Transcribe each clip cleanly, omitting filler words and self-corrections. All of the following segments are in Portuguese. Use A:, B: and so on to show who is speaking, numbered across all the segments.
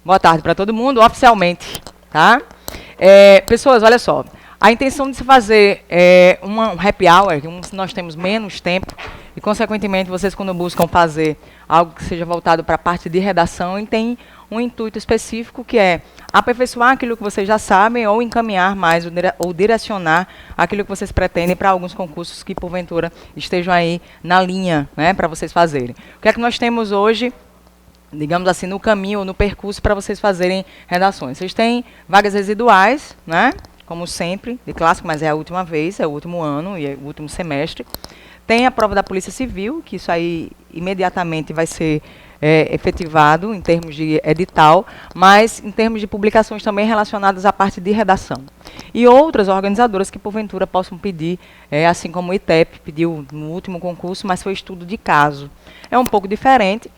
A: Boa tarde para todo mundo, oficialmente, tá? Pessoas, olha só. A intenção de se fazer um happy hour, nós temos menos tempo, e, consequentemente, vocês, quando buscam fazer algo que seja voltado para a parte de redação, tem um intuito específico, que é aperfeiçoar aquilo que vocês já sabem ou encaminhar mais ou direcionar aquilo que vocês pretendem para alguns concursos que, porventura, estejam aí na linha, né, para vocês fazerem. O que é que nós temos hoje, digamos assim, no caminho, no percurso para vocês fazerem redações? Vocês têm vagas residuais, né, como sempre, de clássico, mas é a última vez, é o último ano e é o último semestre. Tem a prova da Polícia Civil, que isso aí imediatamente vai ser efetivado em termos de edital, mas em termos de publicações também relacionadas à parte de redação. E outras organizadoras que, porventura, possam pedir, assim como o ITEP pediu no último concurso, mas foi estudo de caso. É um pouco diferente,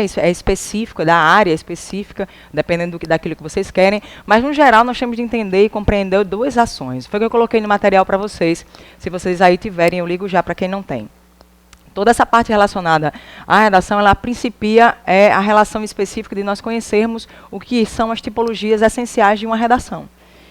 A: isso é específico, da área específica, dependendo daquilo que vocês querem, mas, no geral, nós temos de entender e compreender duas ações. Foi o que eu coloquei no material para vocês. Se vocês aí tiverem, eu ligo já para quem não tem. Toda essa parte relacionada à redação, ela principia a relação específica de nós conhecermos o que são as tipologias essenciais de uma redação.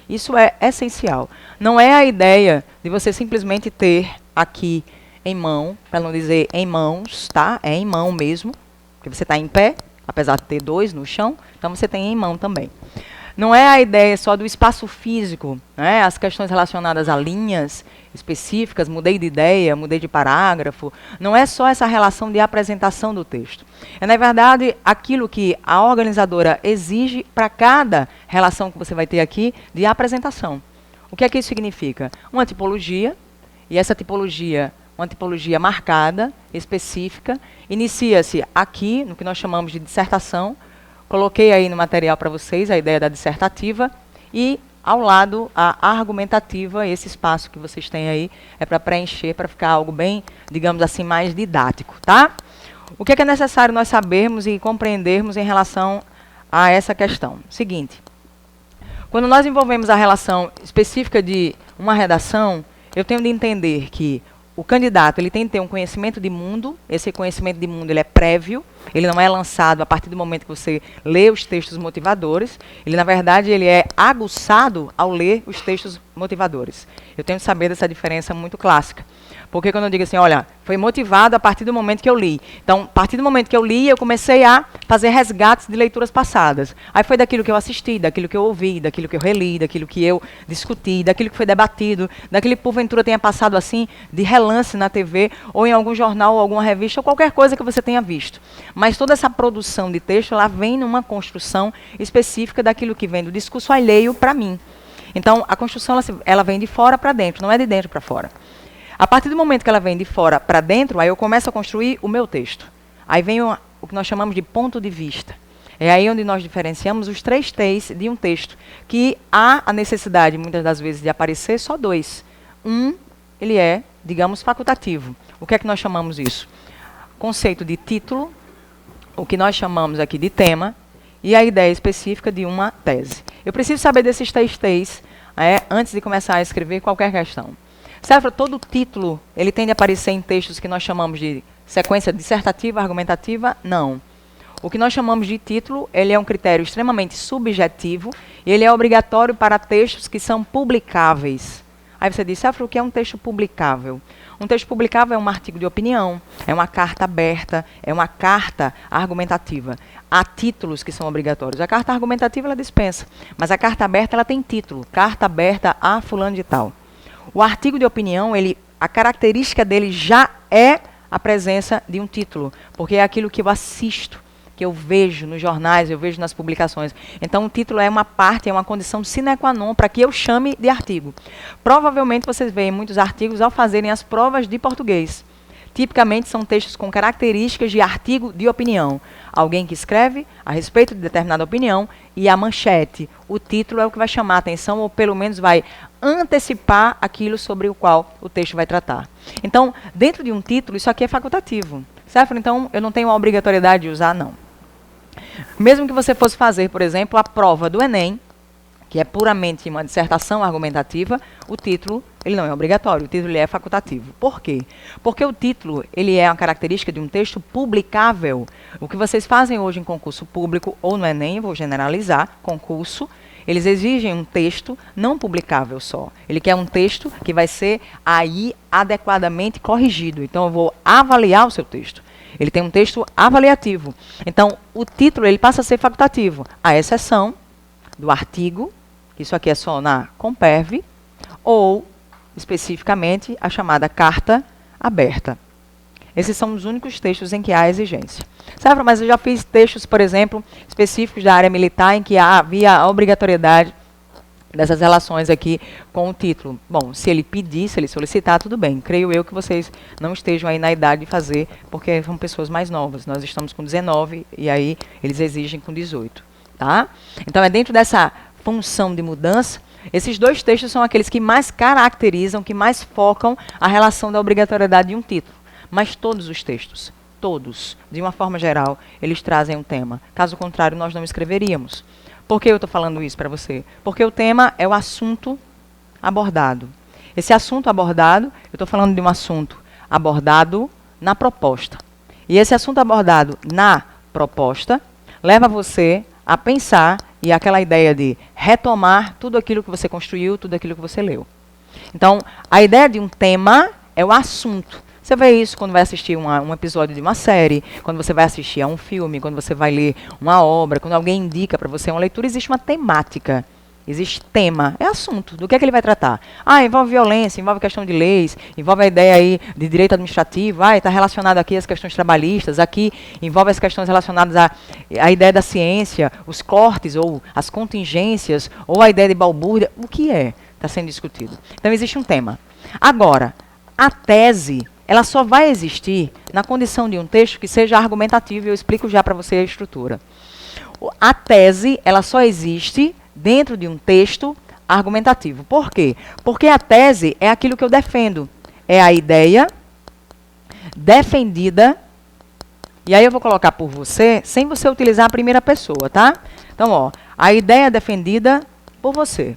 A: Isso é essencial. Não é a ideia de você simplesmente ter aqui em mão, para não dizer em mãos, tá? É em mão mesmo, porque você está em pé, apesar de ter dois no chão, então você tem em mão também. Não é a ideia só do espaço físico, né? As questões relacionadas a linhas específicas, mudei de ideia, mudei de parágrafo. Não é só essa relação de apresentação do texto. É, na verdade, aquilo que a organizadora exige para cada relação que você vai ter aqui de apresentação. O que é que isso significa? Uma tipologia, e essa tipologia, uma tipologia marcada, específica, inicia-se aqui, no que nós chamamos de dissertação. Coloquei aí no material para vocês a ideia da dissertativa e, ao lado, a argumentativa. Esse espaço que vocês têm aí é para preencher, para ficar algo bem, digamos assim, mais didático, tá? O que é necessário nós sabermos e compreendermos em relação a essa questão? Seguinte, quando nós envolvemos a relação específica de uma redação, eu tenho de entender que o candidato ele tem que ter um conhecimento de mundo. Esse conhecimento de mundo ele é prévio, ele não é lançado a partir do momento que você lê os textos motivadores. Ele, na verdade, ele é aguçado ao ler os textos motivadores. Eu tenho que saber dessa diferença muito clássica. Porque quando eu digo assim, olha, foi motivado a partir do momento que eu li. Então, a partir do momento que eu li, eu comecei a fazer resgates de leituras passadas. Aí foi daquilo que eu assisti, daquilo que eu ouvi, daquilo que eu reli, daquilo que eu discuti, daquilo que foi debatido, daquilo que porventura tenha passado assim, de relance na TV, ou em algum jornal, ou alguma revista, ou qualquer coisa que você tenha visto. Mas toda essa produção de texto, ela vem numa construção específica daquilo que vem do discurso alheio para mim. Então, a construção, ela vem de fora para dentro, não é de dentro para fora. A partir do momento que ela vem de fora para dentro, aí eu começo a construir o meu texto. Aí vem o que nós chamamos de ponto de vista. É aí onde nós diferenciamos os 3 T's de um texto, que há a necessidade, muitas das vezes, de aparecer só 2. Ele é, digamos, facultativo. O que é que nós chamamos isso? Conceito de título, o que nós chamamos aqui de tema, e a ideia específica de uma tese. Eu preciso saber desses 3 T's antes de começar a escrever qualquer questão. Certo? Todo título, ele tende a aparecer em textos que nós chamamos de sequência dissertativa, argumentativa? Não. O que nós chamamos de título, ele é um critério extremamente subjetivo e ele é obrigatório para textos que são publicáveis. Aí você diz, Céfalo, o que é um texto publicável? Um texto publicável é um artigo de opinião, é uma carta aberta, é uma carta argumentativa. Há títulos que são obrigatórios. A carta argumentativa, ela dispensa, mas a carta aberta, ela tem título. Carta aberta a fulano de tal. O artigo de opinião, a característica dele já é a presença de um título, porque é aquilo que eu assisto, que eu vejo nos jornais, eu vejo nas publicações. Então, o título é uma parte, é uma condição sine qua non para que eu chame de artigo. Provavelmente, vocês veem muitos artigos ao fazerem as provas de português. Tipicamente, são textos com características de artigo de opinião. Alguém que escreve a respeito de determinada opinião e a manchete. O título é o que vai chamar a atenção, ou pelo menos vai antecipar aquilo sobre o qual o texto vai tratar. Então, dentro de um título, isso aqui é facultativo. Certo? Então, eu não tenho a obrigatoriedade de usar, não. Mesmo que você fosse fazer, por exemplo, a prova do Enem, que é puramente uma dissertação argumentativa, o título Ele não é obrigatório, o título ele é facultativo. Por quê? Porque o título ele é uma característica de um texto publicável. O que vocês fazem hoje em concurso público, ou no Enem, vou generalizar, concurso, eles exigem um texto não publicável só. Ele quer um texto que vai ser aí adequadamente corrigido. Então, eu vou avaliar o seu texto. Ele tem um texto avaliativo. Então, o título ele passa a ser facultativo, à exceção do artigo, que isso aqui é só na Comperv, ou, especificamente, a chamada carta aberta. Esses são os únicos textos em que há exigência. Sabe, mas eu já fiz textos, por exemplo, específicos da área militar, em que havia a obrigatoriedade dessas relações aqui com o título. Bom, se ele pedir, se ele solicitar, tudo bem. Creio eu que vocês não estejam aí na idade de fazer, porque são pessoas mais novas. Nós estamos com 19 e aí eles exigem com 18. Tá? Então, é dentro dessa função de mudança, esses dois textos são aqueles que mais caracterizam, que mais focam a relação da obrigatoriedade de um título. Mas todos os textos, todos, de uma forma geral, eles trazem um tema. Caso contrário, nós não escreveríamos. Por que eu estou falando isso para você? Porque o tema é o assunto abordado. Esse assunto abordado, eu estou falando de um assunto abordado na proposta. E esse assunto abordado na proposta leva você a pensar e aquela ideia de retomar tudo aquilo que você construiu, tudo aquilo que você leu. Então, a ideia de um tema é o assunto. Você vê isso quando vai assistir um episódio de uma série, quando você vai assistir a um filme, quando você vai ler uma obra, quando alguém indica para você uma leitura, existe uma temática, existe tema, é assunto. Do que é que ele vai tratar? Envolve violência, envolve questão de leis, envolve a ideia aí de direito administrativo, está relacionado aqui às questões trabalhistas, aqui envolve as questões relacionadas à ideia da ciência, os cortes ou as contingências, ou a ideia de balbúrdia, o que é? Está sendo discutido. Então existe um tema. Agora, a tese ela só vai existir na condição de um texto que seja argumentativo, e eu explico já para você a estrutura. A tese, ela só existe dentro de um texto argumentativo. Por quê? Porque a tese é aquilo que eu defendo. É a ideia defendida, e aí eu vou colocar por você, sem você utilizar a primeira pessoa, tá? Então, a ideia defendida por você.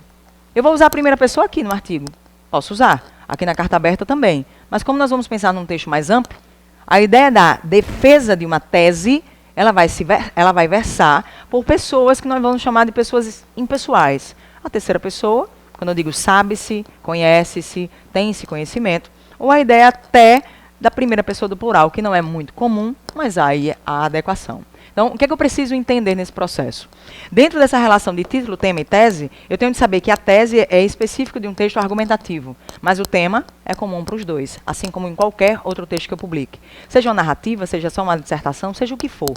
A: Eu vou usar a primeira pessoa aqui no artigo. Posso usar. Aqui na carta aberta também. Mas como nós vamos pensar num texto mais amplo, a ideia da defesa de uma tese, ela vai versar por pessoas que nós vamos chamar de pessoas impessoais. A terceira pessoa, quando eu digo sabe-se, conhece-se, tem-se conhecimento, ou a ideia até da primeira pessoa do plural, que não é muito comum, mas aí há adequação. Então, o que é que eu preciso entender nesse processo? Dentro dessa relação de título, tema e tese, eu tenho de saber que a tese é específica de um texto argumentativo, mas o tema é comum para os dois, assim como em qualquer outro texto que eu publique. Seja uma narrativa, seja só uma dissertação, seja o que for.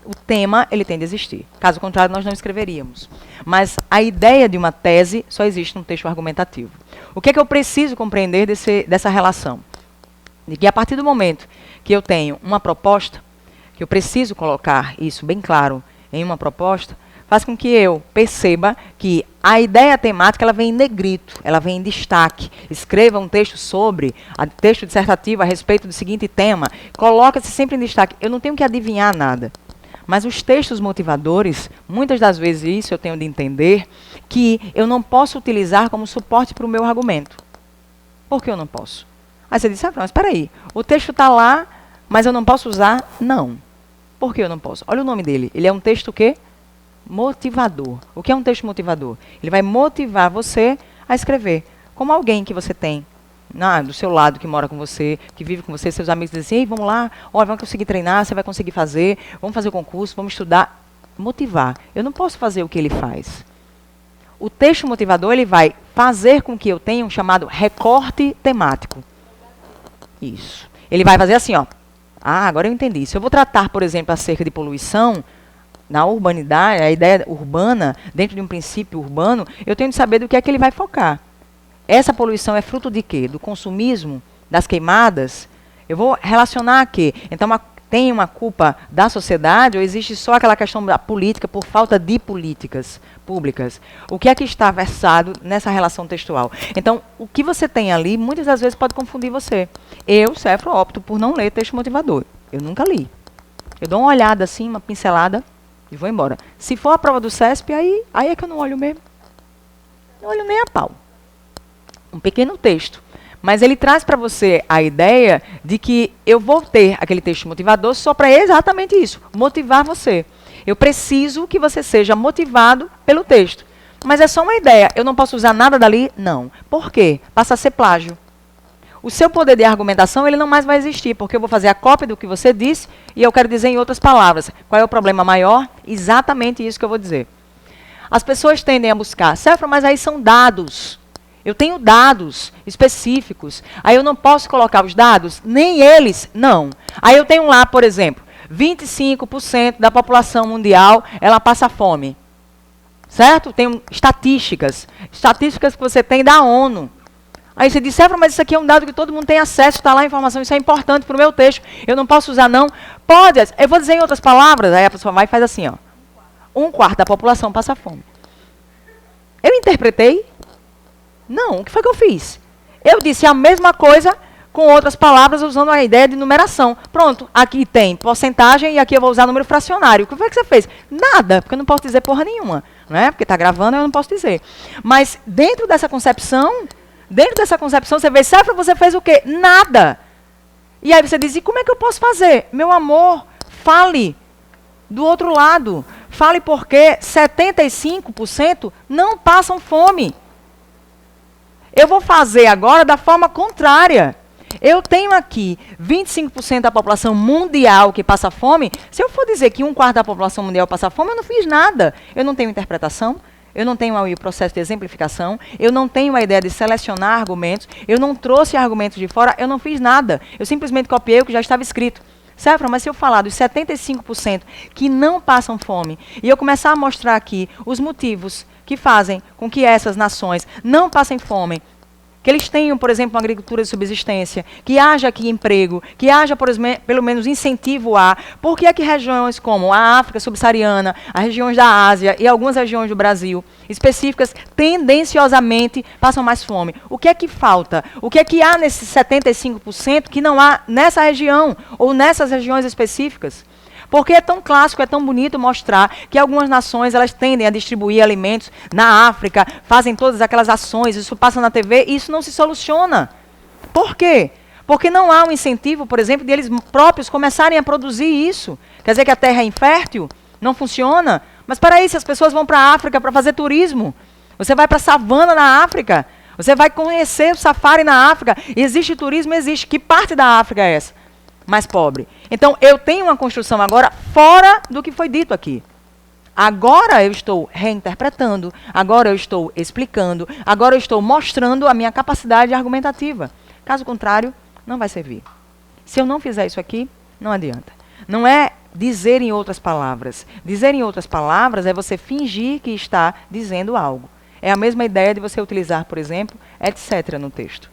A: O tema, ele tem de existir. Caso contrário, nós não escreveríamos. Mas a ideia de uma tese só existe num texto argumentativo. O que é que eu preciso compreender dessa relação? De que a partir do momento que eu tenho uma proposta, que eu preciso colocar isso bem claro em uma proposta, faz com que eu perceba que a ideia temática ela vem em negrito, ela vem em destaque. Escreva um texto texto dissertativo a respeito do seguinte tema, coloca-se sempre em destaque. Eu não tenho que adivinhar nada. Mas os textos motivadores, muitas das vezes isso eu tenho de entender, que eu não posso utilizar como suporte para o meu argumento. Por que eu não posso? Aí você diz, mas espera aí, o texto está lá, mas eu não posso usar? Não. Por que eu não posso? Olha o nome dele. Ele é um texto o quê? Motivador. O que é um texto motivador? Ele vai motivar você a escrever. Como alguém que você tem do seu lado, que mora com você, que vive com você, seus amigos dizem assim, ei, vamos lá, olha, vamos conseguir treinar, você vai conseguir fazer, vamos fazer o concurso, vamos estudar. Motivar. Eu não posso fazer o que ele faz. O texto motivador, ele vai fazer com que eu tenha um chamado recorte temático. Isso. Ele vai fazer assim, agora eu entendi. Se eu vou tratar, por exemplo, acerca de poluição, na urbanidade, a ideia urbana, dentro de um princípio urbano, eu tenho de saber do que é que ele vai focar. Essa poluição é fruto de quê? Do consumismo, das queimadas? Eu vou relacionar a quê? Então, tem uma culpa da sociedade ou existe só aquela questão da política por falta de políticas públicas? O que é que está versado nessa relação textual? Então, o que você tem ali, muitas das vezes pode confundir você. Eu, Cefro, opto por não ler texto motivador. Eu nunca li. Eu dou uma olhada assim, uma pincelada e vou embora. Se for a prova do CESP, aí é que eu não olho mesmo. Não olho nem a pau. um pequeno texto. Mas ele traz para você a ideia de que eu vou ter aquele texto motivador só para exatamente isso, motivar você. Eu preciso que você seja motivado pelo texto. Mas é só uma ideia, eu não posso usar nada dali? Não. Por quê? Passa a ser plágio. O seu poder de argumentação ele não mais vai existir, porque eu vou fazer a cópia do que você disse e eu quero dizer em outras palavras. Qual é o problema maior? Exatamente isso que eu vou dizer. As pessoas tendem a buscar, Séfora, mas aí são dados. Eu tenho dados específicos. Aí eu não posso colocar os dados? Nem eles, não. Aí eu tenho lá, por exemplo, 25% da população mundial, ela passa fome. Certo? Tem estatísticas. Estatísticas que você tem da ONU. Aí você diz, Séfora, mas isso aqui é um dado que todo mundo tem acesso, está lá a informação, isso é importante para o meu texto. Eu não posso usar, não? Pode. Eu vou dizer em outras palavras, aí a pessoa vai e faz assim, ó. 1/4 da população passa fome. Eu interpretei? Não, o que foi que eu fiz? Eu disse a mesma coisa com outras palavras, usando a ideia de numeração. Pronto, aqui tem porcentagem e aqui eu vou usar número fracionário. O que foi que você fez? Nada, porque eu não posso dizer porra nenhuma. Não é? Porque está gravando, eu não posso dizer. Mas dentro dessa concepção você vê, Séfora, você fez o quê? Nada. E aí você diz, e como é que eu posso fazer? Meu amor, fale do outro lado. Fale porque 75% não passam fome. Eu vou fazer agora da forma contrária. Eu tenho aqui 25% da população mundial que passa fome. Se eu for dizer que 1/4 da população mundial passa fome, eu não fiz nada. Eu não tenho interpretação, eu não tenho aí o processo de exemplificação, eu não tenho a ideia de selecionar argumentos, eu não trouxe argumentos de fora, eu não fiz nada. Eu simplesmente copiei o que já estava escrito. Séfora, mas se eu falar dos 75% que não passam fome, e eu começar a mostrar aqui os motivos que fazem com que essas nações não passem fome, que eles tenham, por exemplo, uma agricultura de subsistência, que haja aqui emprego, que haja, pelo menos, incentivo a... Por que é que regiões como a África subsaariana, as regiões da Ásia e algumas regiões do Brasil, específicas, tendenciosamente passam mais fome? O que é que falta? O que é que há nesses 75% que não há nessa região ou nessas regiões específicas? Porque é tão clássico, é tão bonito mostrar que algumas nações elas tendem a distribuir alimentos na África, fazem todas aquelas ações, isso passa na TV e isso não se soluciona. Por quê? Porque não há um incentivo, por exemplo, de eles próprios começarem a produzir isso. Quer dizer que a terra é infértil? Não funciona? Mas para isso as pessoas vão para a África para fazer turismo. Você vai para a savana na África. Você vai conhecer o safari na África. Existe turismo? Existe. Que parte da África é essa? Mais pobre. Então, eu tenho uma construção agora fora do que foi dito aqui. Agora eu estou reinterpretando, agora eu estou explicando, agora eu estou mostrando a minha capacidade argumentativa. Caso contrário, não vai servir. Se eu não fizer isso aqui, não adianta. Não é dizer em outras palavras. Dizer em outras palavras é você fingir que está dizendo algo. É a mesma ideia de você utilizar, por exemplo, etc. no texto.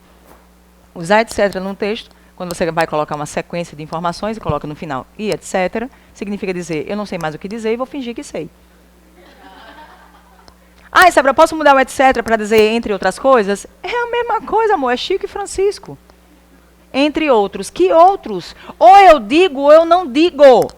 A: Usar etc. no texto, quando você vai colocar uma sequência de informações e coloca no final e etc., significa dizer, eu não sei mais o que dizer e vou fingir que sei. Ah, Séfora, eu posso mudar o etc. para dizer entre outras coisas? É a mesma coisa, amor, é Chico e Francisco. Entre outros. Que outros? Ou eu digo ou eu não digo.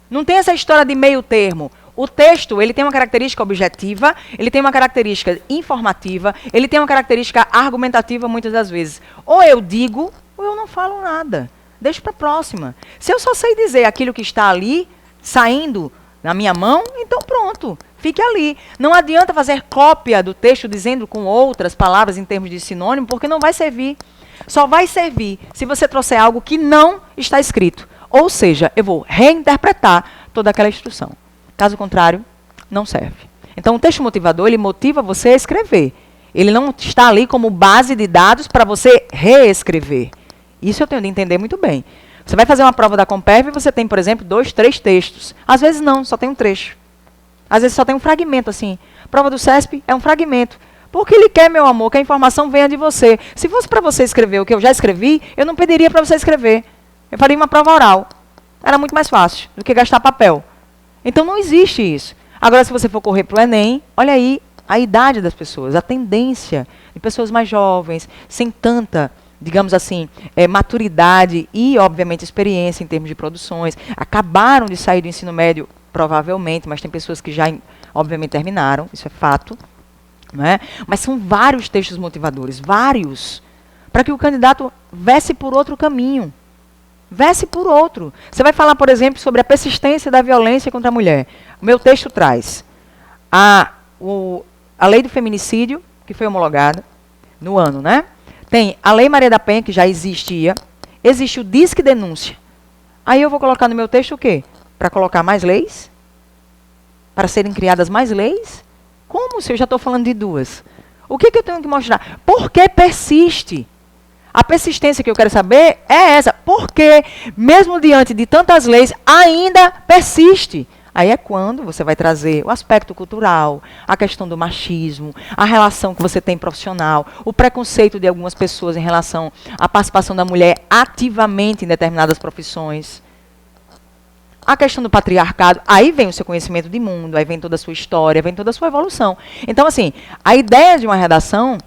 A: Não tem essa história de meio termo. O texto, ele tem uma característica objetiva, ele tem uma característica informativa, ele tem uma característica argumentativa muitas das vezes. Ou eu digo ou eu não falo nada. Deixa para a próxima. Se eu só sei dizer aquilo que está ali, saindo na minha mão, então pronto, fique ali. Não adianta fazer cópia do texto dizendo com outras palavras em termos de sinônimo, porque não vai servir. Só vai servir se você trouxer algo que não está escrito. Ou seja, eu vou reinterpretar toda aquela instrução. Caso contrário, não serve. Então, o texto motivador, ele motiva você a escrever. Ele não está ali como base de dados para você reescrever. Isso eu tenho de entender muito bem. Você vai fazer uma prova da Comperv e você tem, por exemplo, 2, 3 textos. Às vezes não, só tem um trecho. Às vezes só tem um fragmento, assim. Prova do CESP é um fragmento. Porque ele quer, meu amor, que a informação venha de você. Se fosse para você escrever o que eu já escrevi, eu não pediria para você escrever. Eu faria uma prova oral. Era muito mais fácil do que gastar papel. Então não existe isso. Agora, se você for correr para o Enem, olha aí a idade das pessoas, a tendência de pessoas mais jovens, sem tanta, digamos assim, maturidade e, obviamente, experiência em termos de produções. Acabaram de sair do ensino médio, provavelmente, mas tem pessoas que já, obviamente, terminaram, isso é fato. Não é? Mas são vários textos motivadores, vários, para que o candidato vesse por outro caminho. Vesse por outro. Você vai falar, por exemplo, sobre a persistência da violência contra a mulher. O meu texto traz a lei do feminicídio, que foi homologada no ano, né? Tem a Lei Maria da Penha, que já existia. Existe o Disque Denúncia. Aí eu vou colocar no meu texto o quê? Para colocar mais leis? Para serem criadas mais leis? Como se eu já estou falando de duas? O que eu tenho que mostrar? Por que persiste? A persistência que eu quero saber é essa. Por que, mesmo diante de tantas leis, ainda persiste? Aí é quando você vai trazer o aspecto cultural, a questão do machismo, a relação que você tem profissional, o preconceito de algumas pessoas em relação à participação da mulher ativamente em determinadas profissões. A questão do patriarcado, aí vem o seu conhecimento de mundo, aí vem toda a sua história, vem toda a sua evolução. Então, assim, a ideia de uma redação,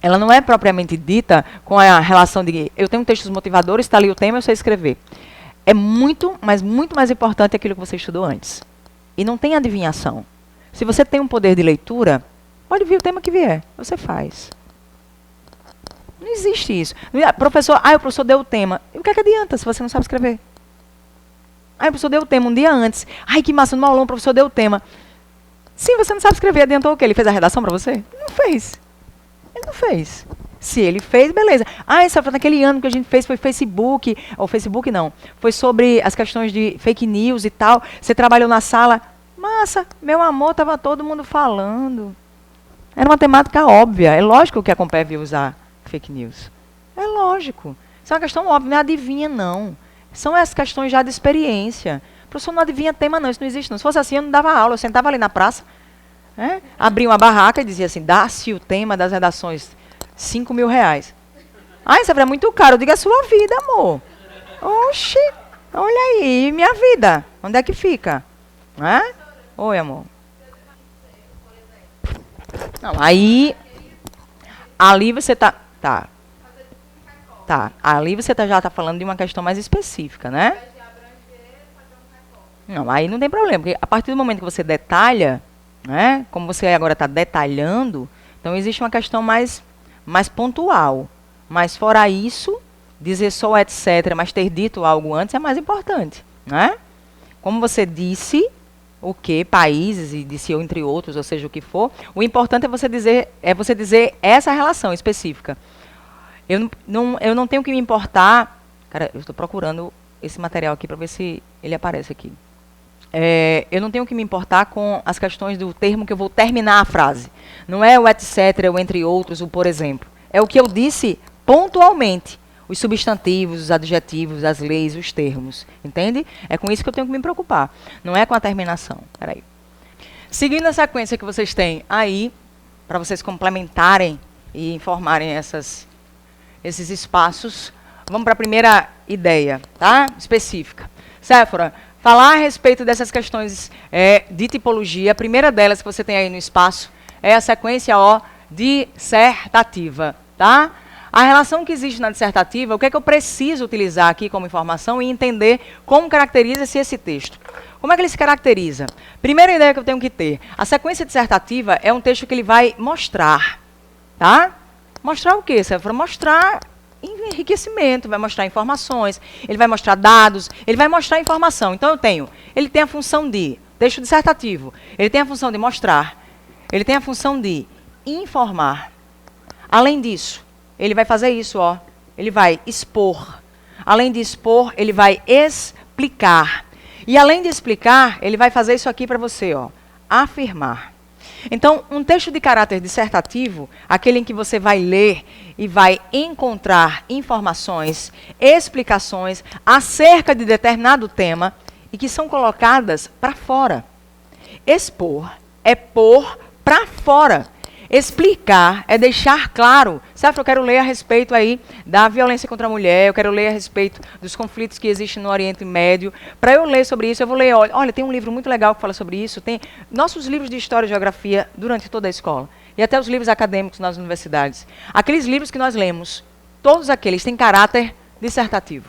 A: ela não é propriamente dita com a relação de eu tenho textos motivadores, está ali o tema, eu sei escrever. É muito, mas muito mais importante aquilo que você estudou antes. E não tem adivinhação. Se você tem um poder de leitura, pode vir o tema que vier, você faz. Não existe isso. Professor, o professor deu o tema. E o que é que adianta se você não sabe escrever? O professor deu o tema um dia antes. Ai, que massa, no aulão o professor deu o tema. Sim, você não sabe escrever, adiantou o quê? Ele fez a redação para você? Não fez. Ele não fez. Se ele fez, beleza. Naquele ano que a gente fez foi Facebook, ou Facebook não, foi sobre as questões de fake news e tal. Você trabalhou na sala. Massa, meu amor, estava todo mundo falando. Era uma temática óbvia. É lógico que a Compeb ia usar fake news. É lógico. Isso é uma questão óbvia, não é adivinha, não. São as questões já de experiência. O professor não adivinha tema, não. Isso não existe, não. Se fosse assim, eu não dava aula. Eu sentava ali na praça, abria uma barraca e dizia assim, dá-se o tema das redações, R$5.000. Isso é muito caro. Eu digo, a sua vida, amor. Oxi, olha aí, minha vida. Onde é que fica? Oi, amor. Não, aí, ali você tá. Ali você já está falando de uma questão mais específica, né? Não, aí não tem problema, porque a partir do momento que você detalha, né, como você agora está detalhando, então existe uma questão mais pontual. Mas fora isso, dizer só etc., mas ter dito algo antes é mais importante, né? Como você disse, o que, países, e disse eu entre outros, ou seja, o que for, o importante é você dizer essa relação específica. Eu não tenho que me importar. Cara, eu estou procurando esse material aqui para ver se ele aparece aqui. Eu não tenho que me importar com as questões do termo que eu vou terminar a frase. Não é o etc., o entre outros, o por exemplo. É o que eu disse pontualmente. Os substantivos, os adjetivos, as leis, os termos. Entende? É com isso que eu tenho que me preocupar. Não é com a terminação. Peraí. Seguindo a sequência que vocês têm aí, para vocês complementarem e informarem esses espaços, vamos para a primeira ideia, tá? Específica. Séfora, falar a respeito dessas questões de tipologia, a primeira delas que você tem aí no espaço é a sequência dissertativa, tá? A relação que existe na dissertativa, o que é que eu preciso utilizar aqui como informação e entender como caracteriza-se esse texto. Como é que ele se caracteriza? Primeira ideia que eu tenho que ter, a sequência dissertativa é um texto que ele vai mostrar, tá? Mostrar o quê? Séfora? Mostrar enriquecimento, vai mostrar informações, ele vai mostrar dados, ele vai mostrar informação. Então ele tem a função de, texto dissertativo, ele tem a função de mostrar, ele tem a função de informar. Além disso, ele vai fazer isso, ele vai expor. Além de expor, ele vai explicar. E além de explicar, ele vai fazer isso aqui para você, afirmar. Então, um texto de caráter dissertativo, aquele em que você vai ler e vai encontrar informações, explicações acerca de determinado tema e que são colocadas para fora. Expor é pôr para fora. Explicar é deixar claro. Sabe, eu quero ler a respeito aí da violência contra a mulher, eu quero ler a respeito dos conflitos que existem no Oriente Médio. Para eu ler sobre isso, eu vou ler, olha, tem um livro muito legal que fala sobre isso, tem nossos livros de História e Geografia durante toda a escola, e até os livros acadêmicos nas universidades. Aqueles livros que nós lemos, todos aqueles têm caráter dissertativo.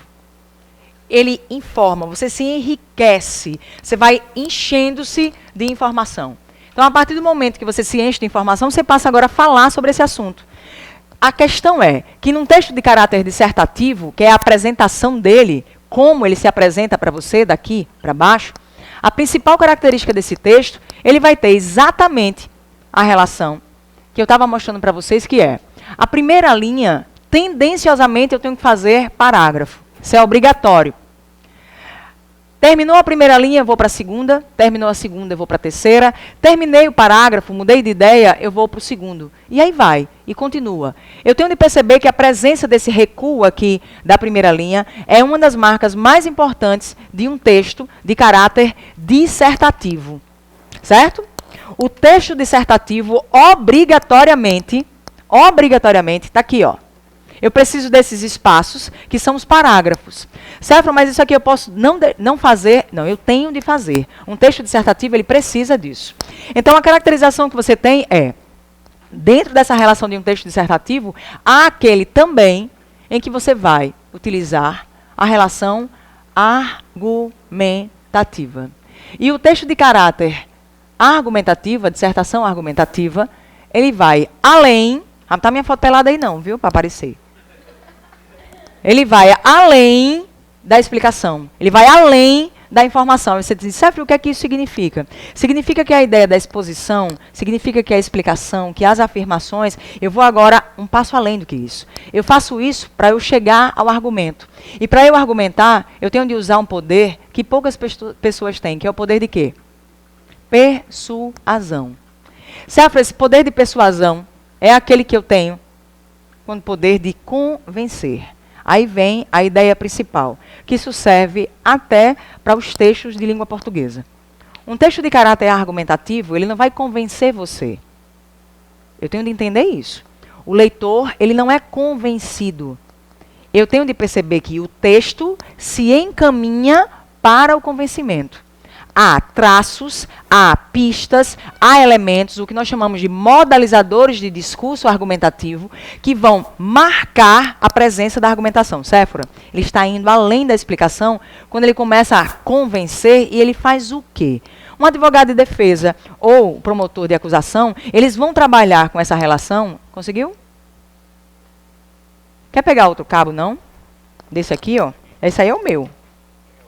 A: Ele informa, você se enriquece, você vai enchendo-se de informação. Então, a partir do momento que você se enche de informação, você passa agora a falar sobre esse assunto. A questão é que num texto de caráter dissertativo, que é a apresentação dele, como ele se apresenta para você daqui para baixo, a principal característica desse texto, ele vai ter exatamente a relação que eu estava mostrando para vocês, que é a primeira linha, tendenciosamente eu tenho que fazer parágrafo. Isso é obrigatório. Terminou a primeira linha, eu vou para a segunda. Terminou a segunda, eu vou para a terceira. Terminei o parágrafo, mudei de ideia, eu vou para o segundo. E aí vai, e continua. Eu tenho de perceber que a presença desse recuo aqui da primeira linha é uma das marcas mais importantes de um texto de caráter dissertativo. Certo? O texto dissertativo, obrigatoriamente, está aqui, ó. Eu preciso desses espaços, que são os parágrafos. Cefro, mas isso aqui eu posso não fazer? Não, eu tenho de fazer. Um texto dissertativo, ele precisa disso. Então, a caracterização que você tem é, dentro dessa relação de um texto dissertativo, há aquele também em que você vai utilizar a relação argumentativa. E o texto de caráter argumentativa, dissertação argumentativa, ele vai além... Não está minha foto pelada aí não, viu, para aparecer. Ele vai além da explicação. Ele vai além da informação. Você diz, Cefro, o que é que isso significa? Significa que a ideia da exposição, significa que a explicação, que as afirmações, eu vou agora um passo além do que isso. Eu faço isso para eu chegar ao argumento. E para eu argumentar, eu tenho de usar um poder que poucas pessoas têm, que é o poder de quê? Persuasão. Cefro, esse poder de persuasão é aquele que eu tenho com o poder de convencer. Aí vem a ideia principal, que isso serve até para os textos de língua portuguesa. Um texto de caráter argumentativo, ele não vai convencer você. Eu tenho de entender isso. O leitor, ele não é convencido. Eu tenho de perceber que o texto se encaminha para o convencimento. Há traços, há pistas, há elementos, o que nós chamamos de modalizadores de discurso argumentativo, que vão marcar a presença da argumentação. Céfora, ele está indo além da explicação quando ele começa a convencer e ele faz o quê? Um advogado de defesa ou promotor de acusação, eles vão trabalhar com essa relação. Conseguiu? Quer pegar outro cabo, não? Desse aqui, ó. Esse aí é o meu.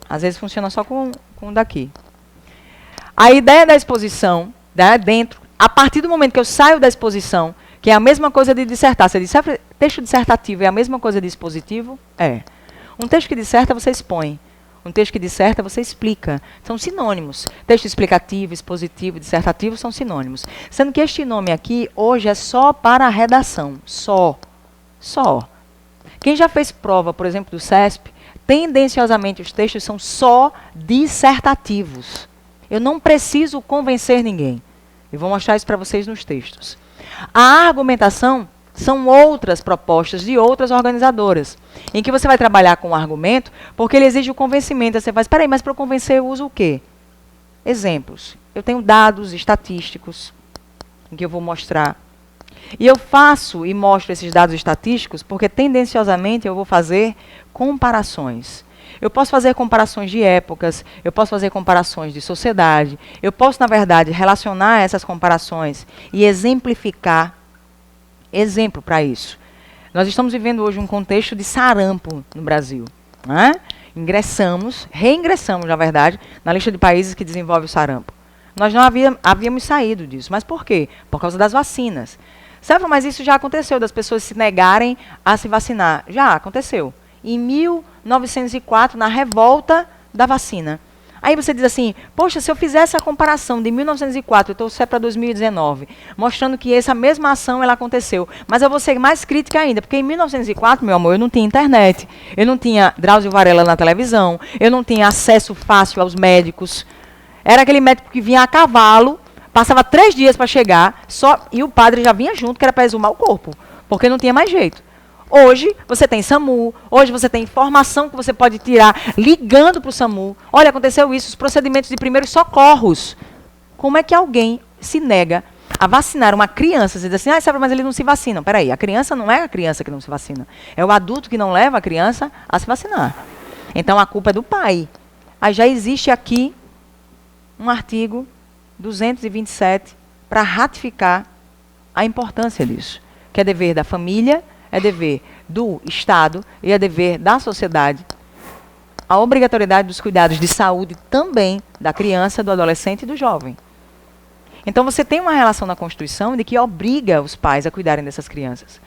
A: Às vezes funciona só com o daqui. A ideia da exposição, né, dentro, a partir do momento que eu saio da exposição, que é a mesma coisa de dissertar. Você diz, texto dissertativo é a mesma coisa de expositivo? É. Um texto que disserta, você expõe. Um texto que disserta, você explica. São sinônimos. Texto explicativo, expositivo, dissertativo são sinônimos. Sendo que este nome aqui, hoje, é só para a redação. Só. Quem já fez prova, por exemplo, do CESP, tendenciosamente os textos são só dissertativos. Eu não preciso convencer ninguém. Eu vou mostrar isso para vocês nos textos. A argumentação são outras propostas de outras organizadoras, em que você vai trabalhar com o argumento, porque ele exige o convencimento. Aí você faz, peraí, mas para eu convencer eu uso o quê? Exemplos. Eu tenho dados estatísticos, em que eu vou mostrar. E eu faço e mostro esses dados estatísticos, porque tendenciosamente eu vou fazer comparações. Eu posso fazer comparações de épocas, eu posso fazer comparações de sociedade, eu posso, na verdade, relacionar essas comparações e exemplificar. Exemplo para isso. Nós estamos vivendo hoje um contexto de sarampo no Brasil. Né? Reingressamos, na verdade, na lista de países que desenvolvem o sarampo. Nós não havíamos saído disso. Mas por quê? Por causa das vacinas. Sabe, mas isso já aconteceu, das pessoas se negarem a se vacinar. Já aconteceu. Em 1904, na revolta da vacina. Aí você diz assim, poxa, se eu fizer essa comparação de 1904, eu trouxer para 2019, mostrando que essa mesma ação ela aconteceu, mas eu vou ser mais crítica ainda, porque em 1904, meu amor, eu não tinha internet, eu não tinha Drauzio Varela na televisão, eu não tinha acesso fácil aos médicos. Era aquele médico que vinha a cavalo, passava 3 dias para chegar, e o padre já vinha junto, que era para exumar o corpo, porque não tinha mais jeito. Hoje, você tem SAMU, hoje você tem informação que você pode tirar ligando para o SAMU. Olha, aconteceu isso, os procedimentos de primeiros socorros. Como é que alguém se nega a vacinar uma criança? Você diz assim, sabe, mas ele não se vacina. Peraí, a criança não é a criança que não se vacina. É o adulto que não leva a criança a se vacinar. Então, a culpa é do pai. Aí já existe aqui um artigo 227 para ratificar a importância disso, que é dever da família, é dever do Estado e é dever da sociedade a obrigatoriedade dos cuidados de saúde também da criança, do adolescente e do jovem. Então você tem uma relação na Constituição de que obriga os pais a cuidarem dessas crianças.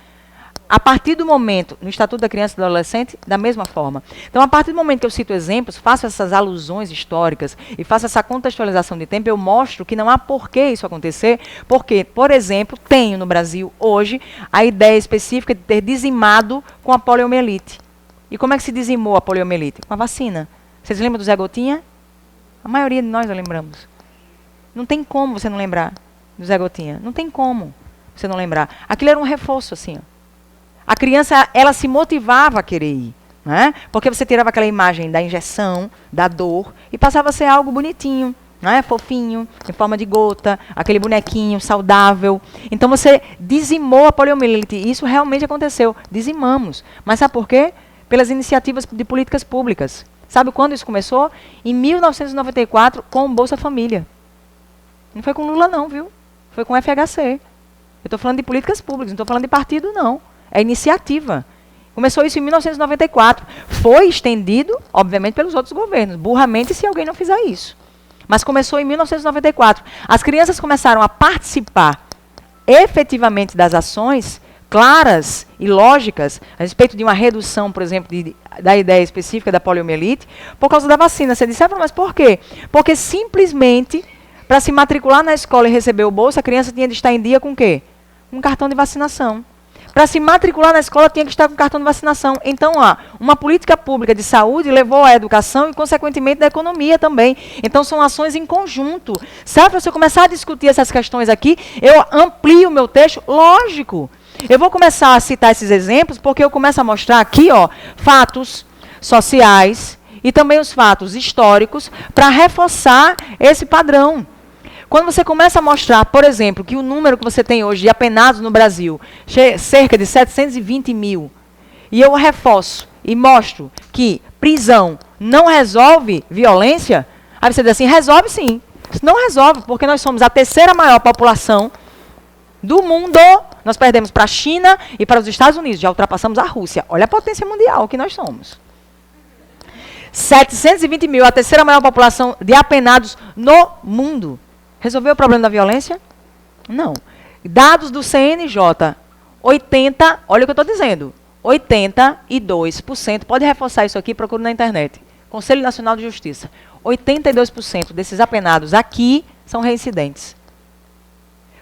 A: A partir do momento, no Estatuto da Criança e do Adolescente, da mesma forma. Então, a partir do momento que eu cito exemplos, faço essas alusões históricas e faço essa contextualização de tempo, eu mostro que não há por que isso acontecer, porque, por exemplo, tenho no Brasil hoje a ideia específica de ter dizimado com a poliomielite. E como é que se dizimou a poliomielite? Com a vacina. Vocês lembram do Zé Gotinha? A maioria de nós lembramos. Não tem como você não lembrar do Zé Gotinha. Não tem como você não lembrar. Aquilo era um reforço, assim, ó. A criança, ela se motivava a querer ir, né? Porque você tirava aquela imagem da injeção, da dor, e passava a ser algo bonitinho, né? Fofinho, em forma de gota, aquele bonequinho saudável. Então você dizimou a poliomielite, e isso realmente aconteceu. Dizimamos. Mas sabe por quê? Pelas iniciativas de políticas públicas. Sabe quando isso começou? Em 1994, com o Bolsa Família. Não foi com Lula não, viu? Foi com o FHC. Eu estou falando de políticas públicas, não estou falando de partido não. É iniciativa. Começou isso em 1994. Foi estendido, obviamente, pelos outros governos. Burramente, se alguém não fizer isso. Mas começou em 1994. As crianças começaram a participar efetivamente das ações claras e lógicas a respeito de uma redução, por exemplo, da ideia específica da poliomielite, por causa da vacina. Você disse, mas por quê? Porque simplesmente, para se matricular na escola e receber o bolsa, a criança tinha de estar em dia com o quê? Um cartão de vacinação. Para se matricular na escola, tinha que estar com cartão de vacinação. Então, uma política pública de saúde levou à educação e, consequentemente, da economia também. Então, são ações em conjunto. Sabe, se eu começar a discutir essas questões aqui, eu amplio o meu texto? Lógico. Eu vou começar a citar esses exemplos, porque eu começo a mostrar aqui, fatos sociais e também os fatos históricos para reforçar esse padrão. Quando você começa a mostrar, por exemplo, que o número que você tem hoje de apenados no Brasil, cerca de 720 mil, e eu reforço e mostro que prisão não resolve violência, aí você diz assim, resolve sim. Não resolve, porque nós somos a terceira maior população do mundo. Nós perdemos para a China e para os Estados Unidos, já ultrapassamos a Rússia. Olha a potência mundial que nós somos. 720 mil, a terceira maior população de apenados no mundo. Resolveu o problema da violência? Não. Dados do CNJ, 80, olha o que eu estou dizendo, 82%, pode reforçar isso aqui, procure na internet, Conselho Nacional de Justiça, 82% desses apenados aqui são reincidentes.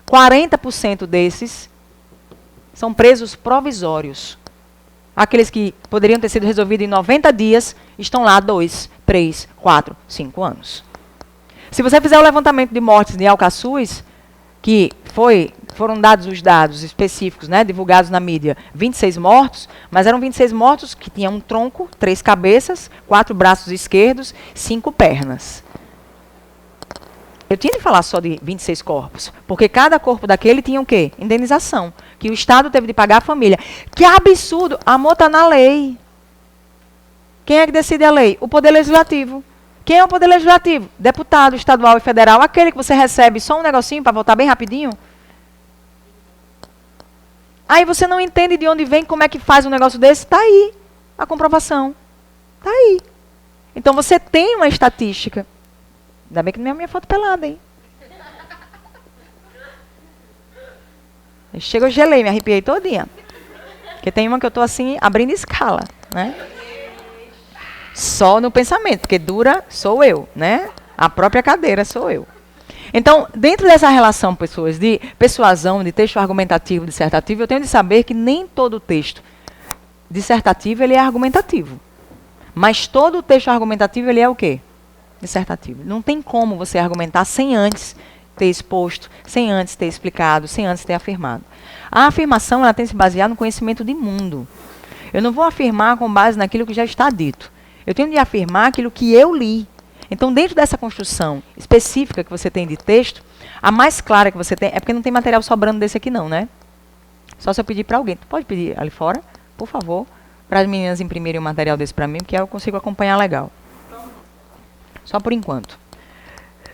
A: 40% desses são presos provisórios. Aqueles que poderiam ter sido resolvidos em 90 dias, estão lá 2, 3, 4, 5 anos. Se você fizer o levantamento de mortes de Alcaçuz, que foram dados os dados específicos, né, divulgados na mídia, 26 mortos, mas eram 26 mortos que tinham um tronco, 3 cabeças, 4 braços esquerdos, 5 pernas. Eu tinha de falar só de 26 corpos, porque cada corpo daquele tinha o quê? Indenização, que o Estado teve de pagar à família. Que absurdo! Amor, está na lei. Quem é que decide a lei? O Poder Legislativo. Quem é o Poder Legislativo? Deputado estadual e federal, aquele que você recebe só um negocinho para votar bem rapidinho. Aí você não entende de onde vem, como é que faz um negócio desse, está aí a comprovação. Está aí. Então você tem uma estatística. Ainda bem que não é a minha foto pelada, hein? Chega, eu gelei, me arrepiei todinha. Porque tem uma que eu estou assim, abrindo escala, né? Só no pensamento, porque dura sou eu, né? A própria cadeira sou eu. Então, dentro dessa relação, pessoas, de persuasão, de texto argumentativo, dissertativo, eu tenho de saber que nem todo texto dissertativo ele é argumentativo. Mas todo texto argumentativo ele é o quê? Dissertativo. Não tem como você argumentar sem antes ter exposto, sem antes ter explicado, sem antes ter afirmado. A afirmação ela tem que se basear no conhecimento de mundo. Eu não vou afirmar com base naquilo que já está dito. Eu tenho de afirmar aquilo que eu li. Então, dentro dessa construção específica que você tem de texto, a mais clara que você tem, é porque não tem material sobrando desse aqui não, né? Só se eu pedir para alguém. Tu pode pedir ali fora, por favor, para as meninas imprimirem um material desse para mim, porque eu consigo acompanhar legal. Só por enquanto.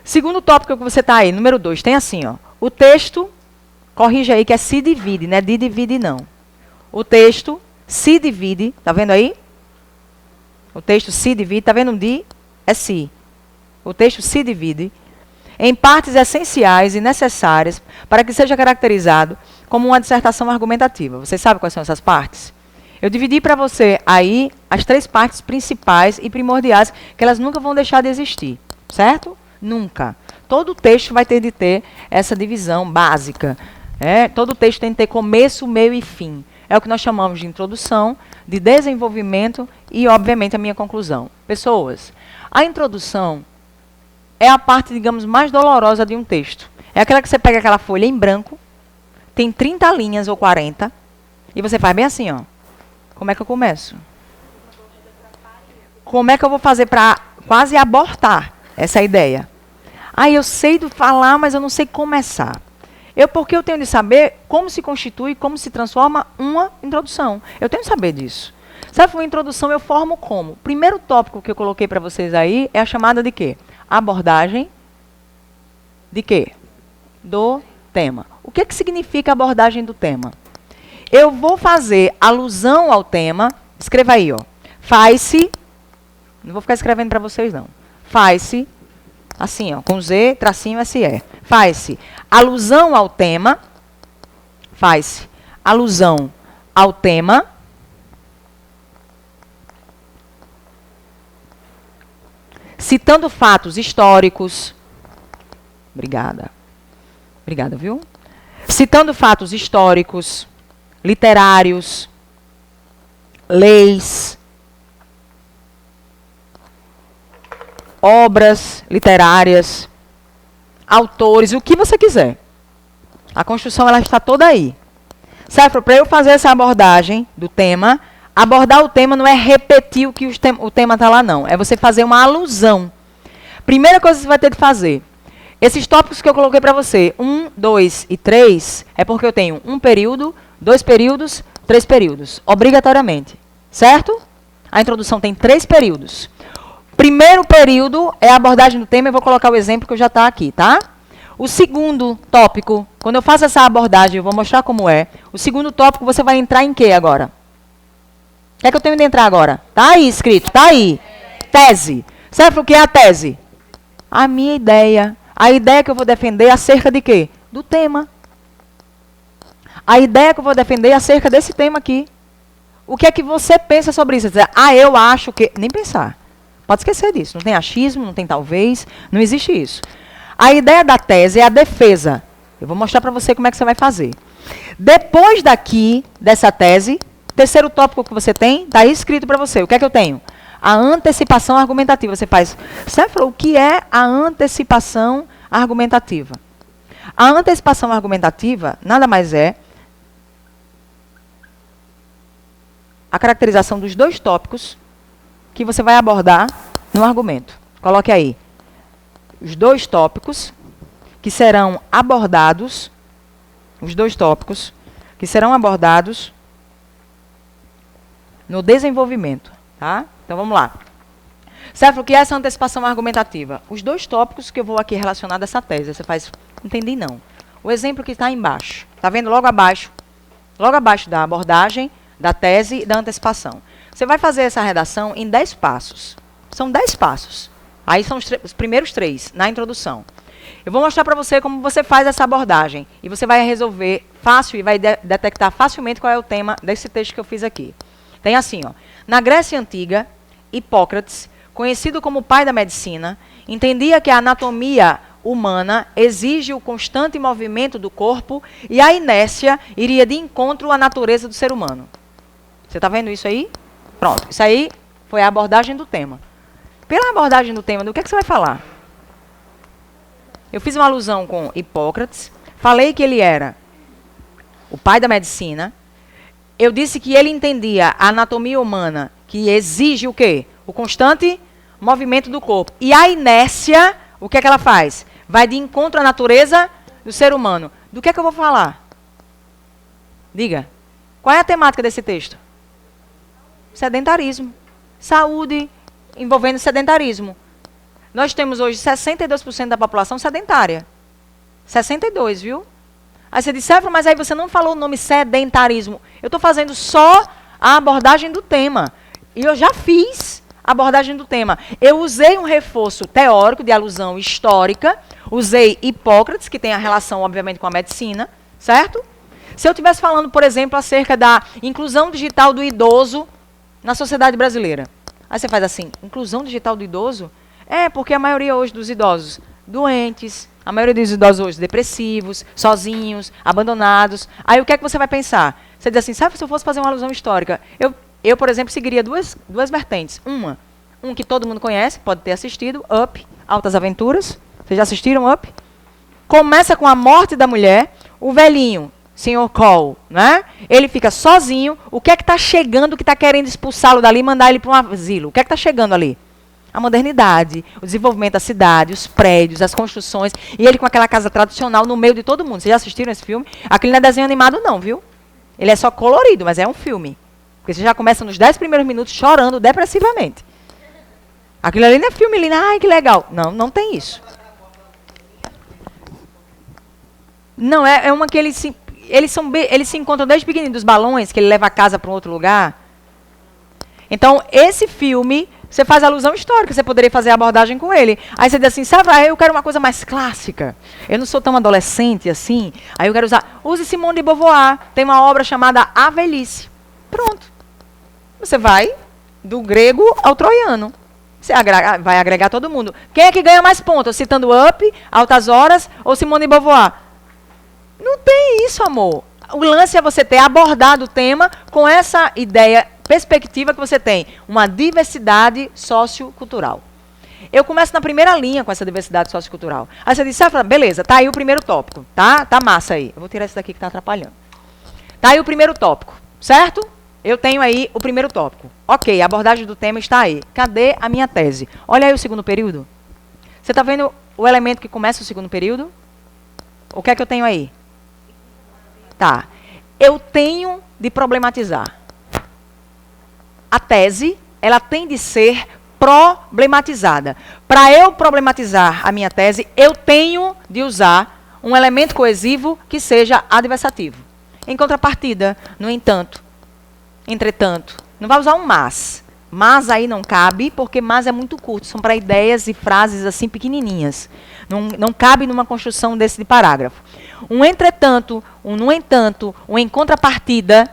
A: Segundo tópico que você está aí, número 2, tem assim, ó. O texto, corrige aí que é se divide, não é de divide não. O texto se divide, tá vendo aí? O texto se divide, tá vendo? De é se. O texto se divide em partes essenciais e necessárias para que seja caracterizado como uma dissertação argumentativa. Você sabe quais são essas partes? Eu dividi para você aí as 3 partes principais e primordiais, que elas nunca vão deixar de existir, certo? Nunca. Todo texto vai ter de ter essa divisão básica. Todo texto tem de ter começo, meio e fim. É o que nós chamamos de introdução, de desenvolvimento e, obviamente, a minha conclusão. Pessoas, a introdução é a parte, digamos, mais dolorosa de um texto. É aquela que você pega aquela folha em branco, tem 30 linhas ou 40, e você faz bem assim, ó. Como é que eu começo? Como é que eu vou fazer para quase abortar essa ideia? Aí eu sei falar, mas eu não sei começar. Porque eu tenho de saber como se constitui, como se transforma uma introdução. Eu tenho de saber disso. Sabe, uma introdução eu formo como? O primeiro tópico que eu coloquei para vocês aí é a chamada de quê? Abordagem de quê? Do tema. O que significa abordagem do tema? Eu vou fazer alusão ao tema. Escreva aí, ó. Faz-se. Não vou ficar escrevendo para vocês, não. Faz-se. Assim, ó. Com Z, tracinho, SE. Faz-se alusão ao tema. Faz-se alusão ao tema. Citando fatos históricos. Obrigada. Obrigada, viu? Citando fatos históricos, literários, leis, obras literárias, autores, o que você quiser. A construção ela está toda aí. Certo? Para eu fazer essa abordagem do tema, abordar o tema não é repetir o que o tema está lá, não. É você fazer uma alusão. Primeira coisa que você vai ter de fazer. Esses tópicos que eu coloquei para você, 1, 2 e 3, é porque eu tenho 1 período, 2 períodos, 3 períodos, obrigatoriamente. Certo? A introdução tem 3 períodos. Primeiro período é a abordagem do tema, eu vou colocar o exemplo que já está aqui, tá? O segundo tópico, quando eu faço essa abordagem, eu vou mostrar como é. O segundo tópico, você vai entrar em quê agora? O que é que eu tenho de entrar agora? Tá aí escrito, tá aí. Tese. Sabe o que é a tese? A minha ideia. A ideia que eu vou defender é acerca de quê? Do tema. A ideia que eu vou defender é acerca desse tema aqui. O que é que você pensa sobre isso? Dizer, eu acho que... Nem pensar. Pode esquecer disso. Não tem achismo, não tem talvez. Não existe isso. A ideia da tese é a defesa. Eu vou mostrar para você como é que você vai fazer. Depois daqui, dessa tese, terceiro tópico que você tem, está aí escrito para você. O que é que eu tenho? A antecipação argumentativa. Você faz... Você falou o que é a antecipação argumentativa? A antecipação argumentativa nada mais é a caracterização dos 2 tópicos que você vai abordar no argumento. Coloque aí. Os 2 tópicos que serão abordados, os 2 tópicos que serão abordados no desenvolvimento, tá? Então vamos lá. Certo? O que é essa antecipação argumentativa? Os 2 tópicos que eu vou aqui relacionar dessa tese. Você faz, entendi não. O exemplo que está embaixo. Está vendo logo abaixo da abordagem, da tese e da antecipação. Você vai fazer essa redação em 10 passos. São 10 passos. Aí são os primeiros 3, na introdução. Eu vou mostrar para você como você faz essa abordagem. E você vai resolver fácil e vai detectar facilmente qual é o tema desse texto que eu fiz aqui. Tem assim, ó. Na Grécia Antiga, Hipócrates, conhecido como pai da medicina, entendia que a anatomia humana exige o constante movimento do corpo e a inércia iria de encontro à natureza do ser humano. Você está vendo isso aí? Pronto. Isso aí foi a abordagem do tema. Pela abordagem do tema, do que você vai falar? Eu fiz uma alusão com Hipócrates, falei que ele era o pai da medicina, eu disse que ele entendia a anatomia humana, que exige o quê? O constante movimento do corpo. E a inércia, o que é que ela faz? Vai de encontro à natureza do ser humano. Do que é que eu vou falar? Diga. Qual é a temática desse texto? Sedentarismo. Saúde envolvendo sedentarismo. Nós temos hoje 62% da população sedentária. 62, viu? Aí você disse, mas aí você não falou o nome sedentarismo. Eu estou fazendo só a abordagem do tema. E eu já fiz a abordagem do tema. Eu usei um reforço teórico de alusão histórica, usei Hipócrates, que tem a relação, obviamente, com a medicina, certo? Se eu estivesse falando, por exemplo, acerca da inclusão digital do idoso na sociedade brasileira. Aí você faz assim, inclusão digital do idoso? Porque a maioria hoje dos idosos doentes, a maioria dos idosos hoje depressivos, sozinhos, abandonados. Aí o que é que você vai pensar? Você diz assim, sabe, se eu fosse fazer uma alusão histórica, eu por exemplo, seguiria duas vertentes. Um que todo mundo conhece, pode ter assistido, Up, Altas Aventuras. Vocês já assistiram Up? Começa com a morte da mulher, o velhinho, Sr. Cole, né? Ele fica sozinho. O que é que está chegando que está querendo expulsá-lo dali e mandar ele para um asilo? O que é que está chegando ali? A modernidade, o desenvolvimento da cidade, os prédios, as construções. E ele com aquela casa tradicional no meio de todo mundo. Vocês já assistiram esse filme? Aquele não é desenho animado não, viu? Ele é só colorido, mas é um filme. Porque você já começa nos 10 primeiros minutos chorando depressivamente. Aquilo ali não é filme lindo, ai que legal. Não, não tem isso. Não, é uma que eles se encontram desde pequenininho, dos balões, que ele leva a casa para um outro lugar. Então, esse filme, você faz alusão histórica, você poderia fazer a abordagem com ele. Aí você diz assim, sabe, eu quero uma coisa mais clássica. Eu não sou tão adolescente assim. Aí eu quero usar, use Simone de Beauvoir. Tem uma obra chamada A Velhice. Pronto. Você vai do grego ao troiano. Você vai agregar todo mundo. Quem é que ganha mais pontos? Citando Up, Altas Horas ou Simone de Beauvoir? Não tem isso, amor. O lance é você ter abordado o tema com essa ideia, perspectiva que você tem. Uma diversidade sociocultural. Eu começo na primeira linha com essa diversidade sociocultural. Aí você diz, beleza, tá aí o primeiro tópico. Tá massa aí. Eu vou tirar esse daqui que está atrapalhando. Tá aí o primeiro tópico, certo? Eu tenho aí o primeiro tópico. Ok, a abordagem do tema está aí. Cadê a minha tese? Olha aí o segundo período. Você está vendo o elemento que começa o segundo período? O que é que eu tenho aí? Tá. Eu tenho de problematizar. A tese, ela tem de ser problematizada. Para eu problematizar a minha tese, eu tenho de usar um elemento coesivo que seja adversativo. Em contrapartida, no entanto, entretanto, não vai usar um mas. Mas aí não cabe, porque mas é muito curto. São para ideias e frases assim pequenininhas. Não cabe numa construção desse de parágrafo. Um entretanto, um no entanto, um em contrapartida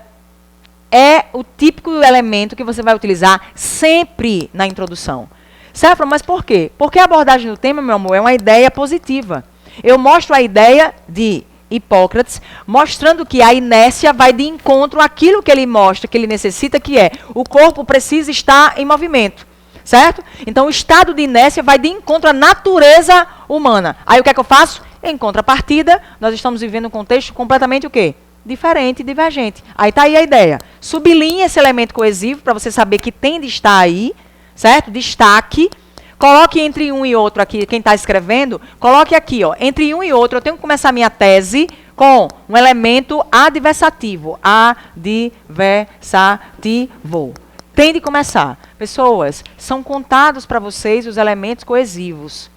A: é o típico elemento que você vai utilizar sempre na introdução. Certo? Mas por quê? Porque a abordagem do tema, meu amor, é uma ideia positiva. Eu mostro a ideia de Hipócrates, mostrando que a inércia vai de encontro àquilo que ele mostra, que ele necessita, que é o corpo precisa estar em movimento. Certo? Então, o estado de inércia vai de encontro à natureza humana. Aí, o que é que eu faço? Em contrapartida, nós estamos vivendo um contexto completamente o quê? Diferente e divergente. Aí está aí a ideia. Sublinhe esse elemento coesivo para você saber que tem de estar aí, certo? Destaque. Coloque entre um e outro aqui, quem está escrevendo, coloque aqui, ó, entre um e outro, eu tenho que começar a minha tese com um elemento adversativo. Adversativo. Tem de começar. Pessoas, são contados para vocês os elementos coesivos.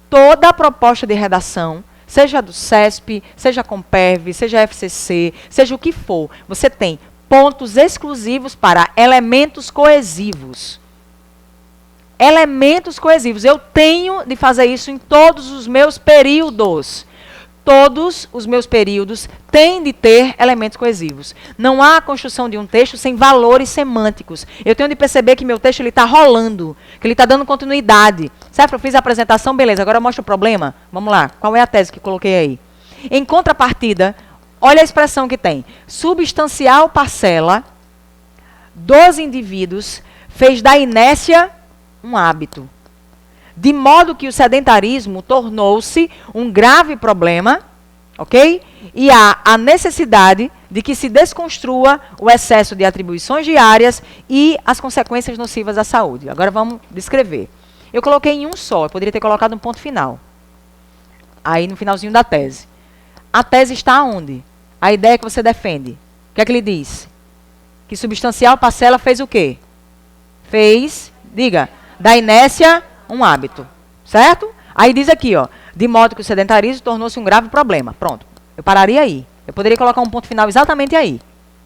A: Toda a proposta de redação, seja do CESP, seja Comperv, seja FCC, seja o que for, você tem pontos exclusivos para elementos coesivos. Elementos coesivos. Eu tenho de fazer isso em todos os meus períodos. Todos os meus períodos têm de ter elementos coesivos. Não há construção de um texto sem valores semânticos. Eu tenho de perceber que meu texto está rolando, que ele está dando continuidade. Certo? Eu fiz a apresentação, beleza, agora eu mostro o problema. Vamos lá, qual é a tese que coloquei aí? Em contrapartida, olha a expressão que tem. Substancial parcela dos indivíduos fez da inércia um hábito. De modo que o sedentarismo tornou-se um grave problema, ok? E há a necessidade de que se desconstrua o excesso de atribuições diárias e as consequências nocivas à saúde. Agora vamos descrever. Eu coloquei em um só, eu poderia ter colocado um ponto final. Aí no finalzinho da tese. A tese está onde? A ideia que você defende. O que é que ele diz? Que substancial parcela fez o quê? Fez, diga, da inércia um hábito. Certo? Aí diz aqui, ó, de modo que o sedentarismo tornou-se um grave problema. Pronto. Eu pararia aí. Eu poderia colocar um ponto final exatamente aí.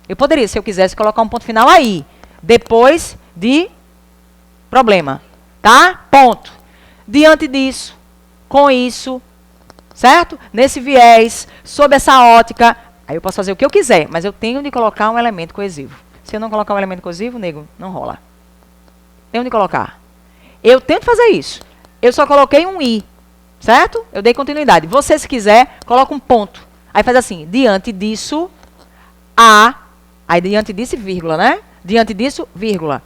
A: Eu poderia, se eu quisesse, colocar um ponto final aí. Depois de problema. Tá? Ponto. Diante disso, com isso, certo? Nesse viés, sob essa ótica, aí eu posso fazer o que eu quiser, mas eu tenho de colocar um elemento coesivo. Se eu não colocar um elemento coesivo, nego, não rola. Tenho de colocar. Eu tento fazer isso. Eu só coloquei um i, certo? Eu dei continuidade. Você, se quiser, coloca um ponto. Aí faz assim, diante disso, aí diante disso, vírgula, né? Diante disso, vírgula.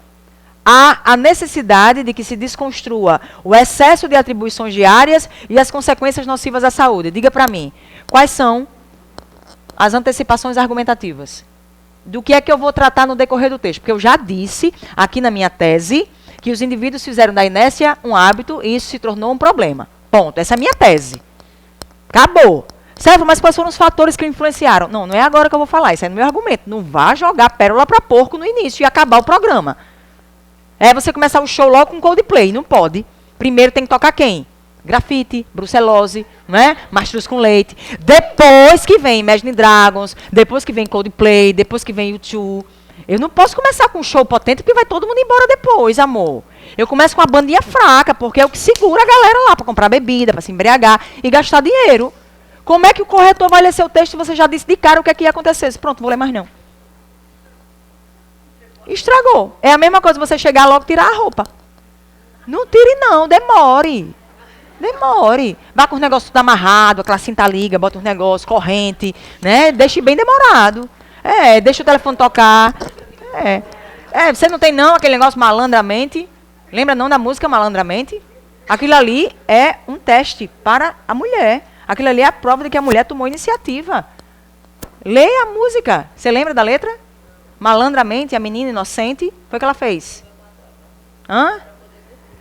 A: Há a necessidade de que se desconstrua o excesso de atribuições diárias e as consequências nocivas à saúde. Diga para mim, quais são as antecipações argumentativas? Do que é que eu vou tratar no decorrer do texto? Porque eu já disse aqui na minha tese que os indivíduos fizeram da inércia um hábito e isso se tornou um problema. Ponto. Essa é a minha tese. Acabou. Certo? Mas quais foram os fatores que influenciaram? Não, não é agora que eu vou falar. Isso é no meu argumento. Não vá jogar pérola para porco no início e acabar o programa. É você começar o show logo com Coldplay. Não pode. Primeiro tem que tocar quem? Grafite, brucelose, né? Mastruz com leite. Depois que vem Imagine Dragons, depois que vem Coldplay, depois que vem U2. Eu não posso começar com um show potente porque vai todo mundo embora depois, amor. Eu começo com uma bandinha fraca, porque é o que segura a galera lá para comprar bebida, para se embriagar e gastar dinheiro. Como é que o corretor vai ler seu texto se você já disse de cara o que é que ia acontecer? Pronto, não vou ler mais não. Estragou. É a mesma coisa você chegar logo e tirar a roupa. Não tire não, demore. Demore. Vá com os negócios tudo amarrado, aquela cinta liga, bota os negócios, corrente, né? Deixe bem demorado. Deixa o telefone tocar. Você não tem não aquele negócio malandramente. Lembra não da música Malandramente? Aquilo ali é um teste para a mulher. Aquilo ali é a prova de que a mulher tomou iniciativa. Leia a música. Você lembra da letra? Malandramente, a menina inocente, foi o que ela fez. Hã?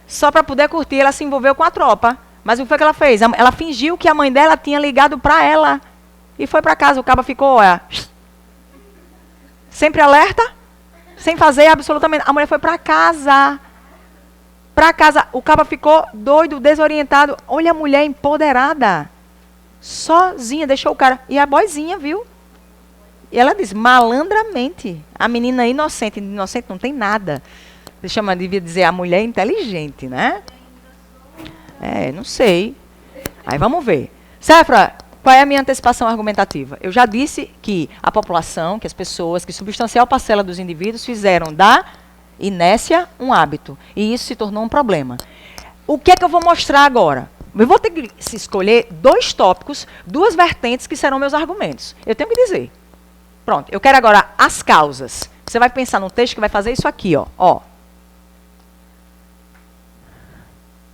A: Só para poder curtir, ela se envolveu com a tropa. Mas o que foi que ela fez? Ela fingiu que a mãe dela tinha ligado para ela. E foi para casa. O cabo ficou, sempre alerta, sem fazer absolutamente. A mulher foi para casa. Para casa. O cabo ficou doido, desorientado. Olha a mulher empoderada. Sozinha, deixou o cara. E a boizinha, viu? E ela diz, malandramente. A menina inocente. Inocente não tem nada. Devia dizer a mulher inteligente, né? Não sei. Aí vamos ver. Cefra, qual é a minha antecipação argumentativa? Eu já disse que a população, que as pessoas, que substancial parcela dos indivíduos fizeram da inércia um hábito. E isso se tornou um problema. O que é que eu vou mostrar agora? Eu vou ter que escolher 2 tópicos, 2 vertentes que serão meus argumentos. Eu tenho que dizer. Pronto, eu quero agora as causas. Você vai pensar num texto que vai fazer isso aqui, ó.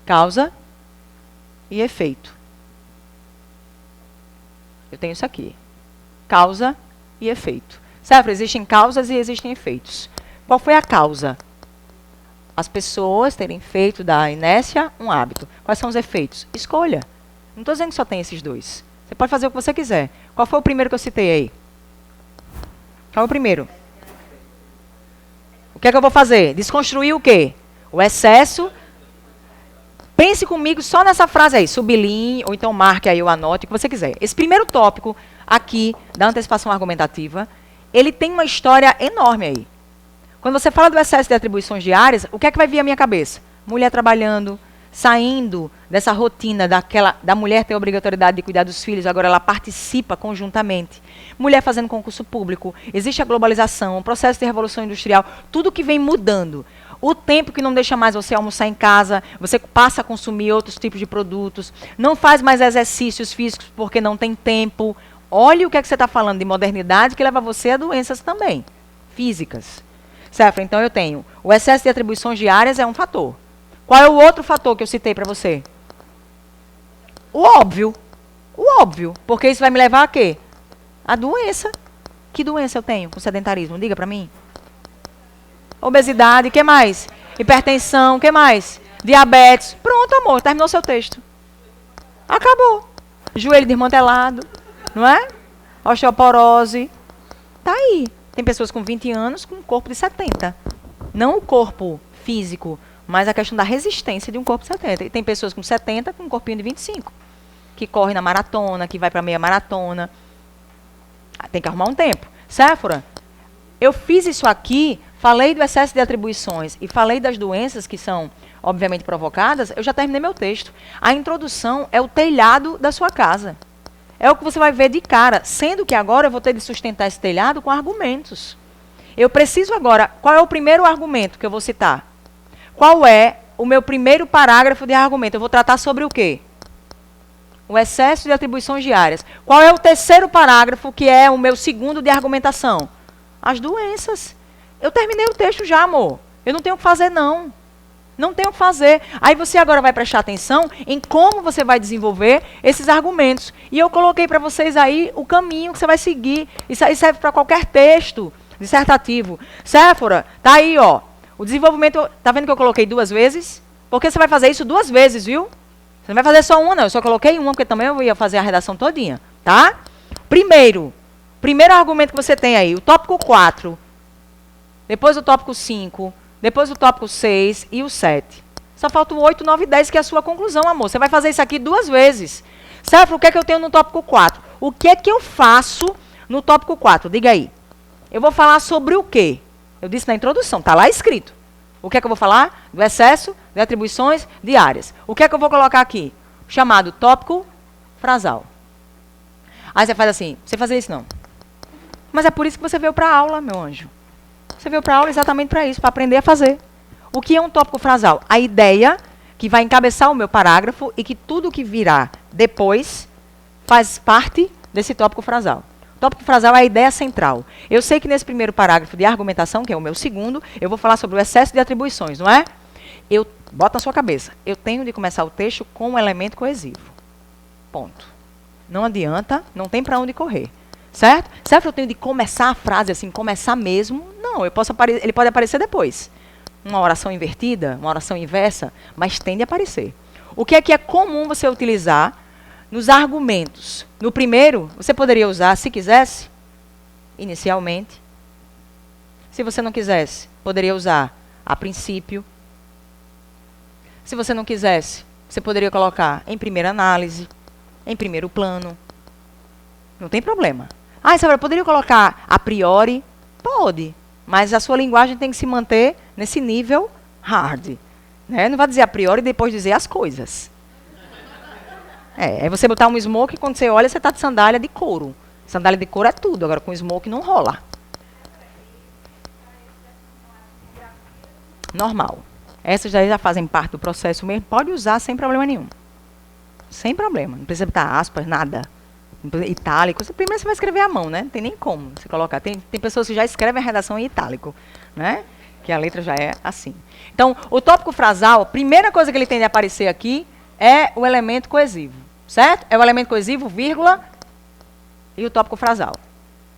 A: Causa e efeito. Eu tenho isso aqui. Causa e efeito. Certo? Existem causas e existem efeitos. Qual foi a causa? As pessoas terem feito da inércia um hábito. Quais são os efeitos? Escolha. Não estou dizendo que só tem esses 2. Você pode fazer o que você quiser. Qual foi o primeiro que eu citei aí? Qual é o primeiro? O que é que eu vou fazer? Desconstruir o quê? O excesso. Pense comigo só nessa frase aí. Sublinhe, ou então marque aí ou anote, o que você quiser. Esse primeiro tópico aqui da antecipação argumentativa, ele tem uma história enorme aí. Quando você fala do excesso de atribuições diárias, o que é que vai vir à minha cabeça? Mulher trabalhando, saindo dessa rotina da mulher ter a obrigatoriedade de cuidar dos filhos, agora ela participa conjuntamente. Mulher fazendo concurso público, existe a globalização, o processo de revolução industrial, tudo que vem mudando. O tempo que não deixa mais você almoçar em casa, você passa a consumir outros tipos de produtos, não faz mais exercícios físicos porque não tem tempo. Olha o que é que você está falando de modernidade que leva você a doenças também, físicas. Certo? Então eu tenho o excesso de atribuições diárias é um fator. Qual é o outro fator que eu citei para você? O óbvio. O óbvio. Porque isso vai me levar a quê? A doença. Que doença eu tenho com sedentarismo? Diga para mim. Obesidade, o que mais? Hipertensão, o que mais? Diabetes. Pronto, amor, terminou seu texto. Acabou. Joelho desmantelado, não é? Osteoporose. Tá aí. Tem pessoas com 20 anos com um corpo de 70. Não o corpo físico, mas a questão da resistência de um corpo 70. E tem pessoas com 70 com um corpinho de 25, que corre na maratona, que vai para meia maratona. Tem que arrumar um tempo. Séfora, eu fiz isso aqui, falei do excesso de atribuições e falei das doenças que são, obviamente, provocadas, eu já terminei meu texto. A introdução é o telhado da sua casa. É o que você vai ver de cara, sendo que agora eu vou ter de sustentar esse telhado com argumentos. Eu preciso agora, qual é o primeiro argumento que eu vou citar? Qual é o meu primeiro parágrafo de argumento? Eu vou tratar sobre o quê? O excesso de atribuições diárias. Qual é o terceiro parágrafo, que é o meu segundo de argumentação? As doenças. Eu terminei o texto já, amor. Eu não tenho o que fazer, não. Não tenho o que fazer. Aí você agora vai prestar atenção em como você vai desenvolver esses argumentos. E eu coloquei para vocês aí o caminho que você vai seguir. Isso aí serve para qualquer texto dissertativo. Séfora, tá aí, ó. O desenvolvimento, tá vendo que eu coloquei 2 vezes? Porque você vai fazer isso 2 vezes, viu? Você não vai fazer só uma, não. Eu só coloquei uma, porque também eu ia fazer a redação todinha, tá? Primeiro argumento que você tem aí, o tópico 4. Depois o tópico 5. Depois o tópico 6 e o 7. Só falta o 8, 9 e 10, que é a sua conclusão, amor. Você vai fazer isso aqui 2 vezes. Séfora, o que é que eu tenho no tópico 4? O que é que eu faço no tópico 4? Diga aí. Eu vou falar sobre o quê? Eu disse na introdução, está lá escrito. O que é que eu vou falar? Do excesso de atribuições diárias. O que é que eu vou colocar aqui? Chamado tópico frasal. Aí você faz assim, você fazer isso não. Mas é por isso que você veio para a aula, meu anjo. Você veio para a aula exatamente para isso, para aprender a fazer. O que é um tópico frasal? A ideia que vai encabeçar o meu parágrafo e que tudo que virá depois faz parte desse tópico frasal. O tópico frasal é a ideia central. Eu sei que nesse primeiro parágrafo de argumentação, que é o meu segundo, eu vou falar sobre o excesso de atribuições, não é? Bota na sua cabeça. Eu tenho de começar o texto com um elemento coesivo. Ponto. Não adianta, não tem para onde correr. Certo? Será que eu tenho de começar a frase assim, começar mesmo? Não, ele pode aparecer depois. Uma oração invertida, uma oração inversa, mas tende a aparecer. O que é comum você utilizar nos argumentos? No primeiro, você poderia usar, se quisesse, inicialmente. Se você não quisesse, poderia usar a princípio. Se você não quisesse, você poderia colocar em primeira análise, em primeiro plano. Não tem problema. Ah, Isabela, poderia colocar a priori? Pode. Mas a sua linguagem tem que se manter nesse nível hard. Né? Não vai dizer a priori e depois dizer as coisas. É você botar um smoke e quando você olha, você está de sandália de couro. Sandália de couro é tudo, agora com smoke não rola. Normal. Essas já fazem parte do processo mesmo. Pode usar sem problema nenhum. Sem problema. Não precisa botar aspas, nada. Itálico. Primeiro você vai escrever à mão, né? Não tem nem como você colocar. Tem pessoas que já escrevem a redação em itálico, né? Que a letra já é assim. Então, o tópico frasal, a primeira coisa que ele tem de aparecer aqui é o elemento coesivo. Certo? É o elemento coesivo, vírgula, e o tópico frasal.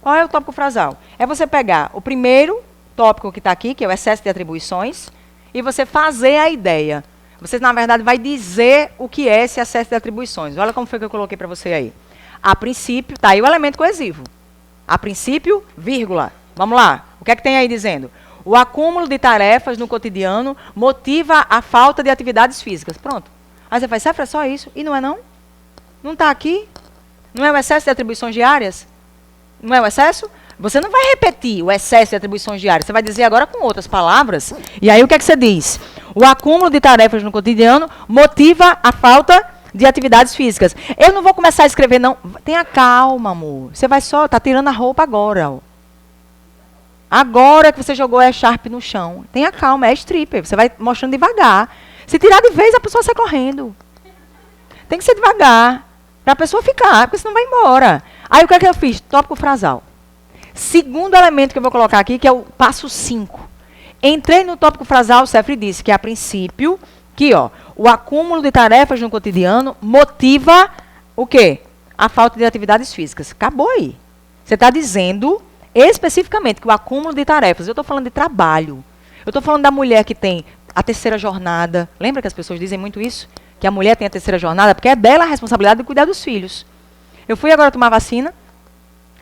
A: Qual é o tópico frasal? É você pegar o primeiro tópico que está aqui, que é o excesso de atribuições, e você fazer a ideia. Você, na verdade, vai dizer o que é esse excesso de atribuições. Olha como foi que eu coloquei para você aí. A princípio, está aí o elemento coesivo. A princípio, vírgula. Vamos lá. O que é que tem aí dizendo? O acúmulo de tarefas no cotidiano motiva a falta de atividades físicas. Pronto. Aí você faz, Séfora, é só isso? E não é não? Não está aqui? Não é o excesso de atribuições diárias? Não é o excesso? Você não vai repetir o excesso de atribuições diárias. Você vai dizer agora com outras palavras. E aí o que é que você diz? O acúmulo de tarefas no cotidiano motiva a falta de atividades físicas. Eu não vou começar a escrever, não. Tenha calma, amor. Você vai só, tá tirando a roupa agora. Ó. Agora que você jogou a Sharp no chão. Tenha calma, é stripper. Você vai mostrando devagar. Se tirar de vez, a pessoa sai correndo. Tem que ser devagar. Para a pessoa ficar, porque senão vai embora. Aí o que é que eu fiz? Tópico frasal. Segundo elemento que eu vou colocar aqui, que é o passo 5. Entrei no tópico frasal, o Séfora disse que a princípio, que ó, o acúmulo de tarefas no cotidiano motiva o quê? A falta de atividades físicas. Acabou aí. Você está dizendo especificamente que o acúmulo de tarefas, eu estou falando de trabalho. Eu estou falando da mulher que tem a terceira jornada. Lembra que as pessoas dizem muito isso? Que a mulher tem a terceira jornada, porque é dela a responsabilidade de cuidar dos filhos. Eu fui agora tomar vacina,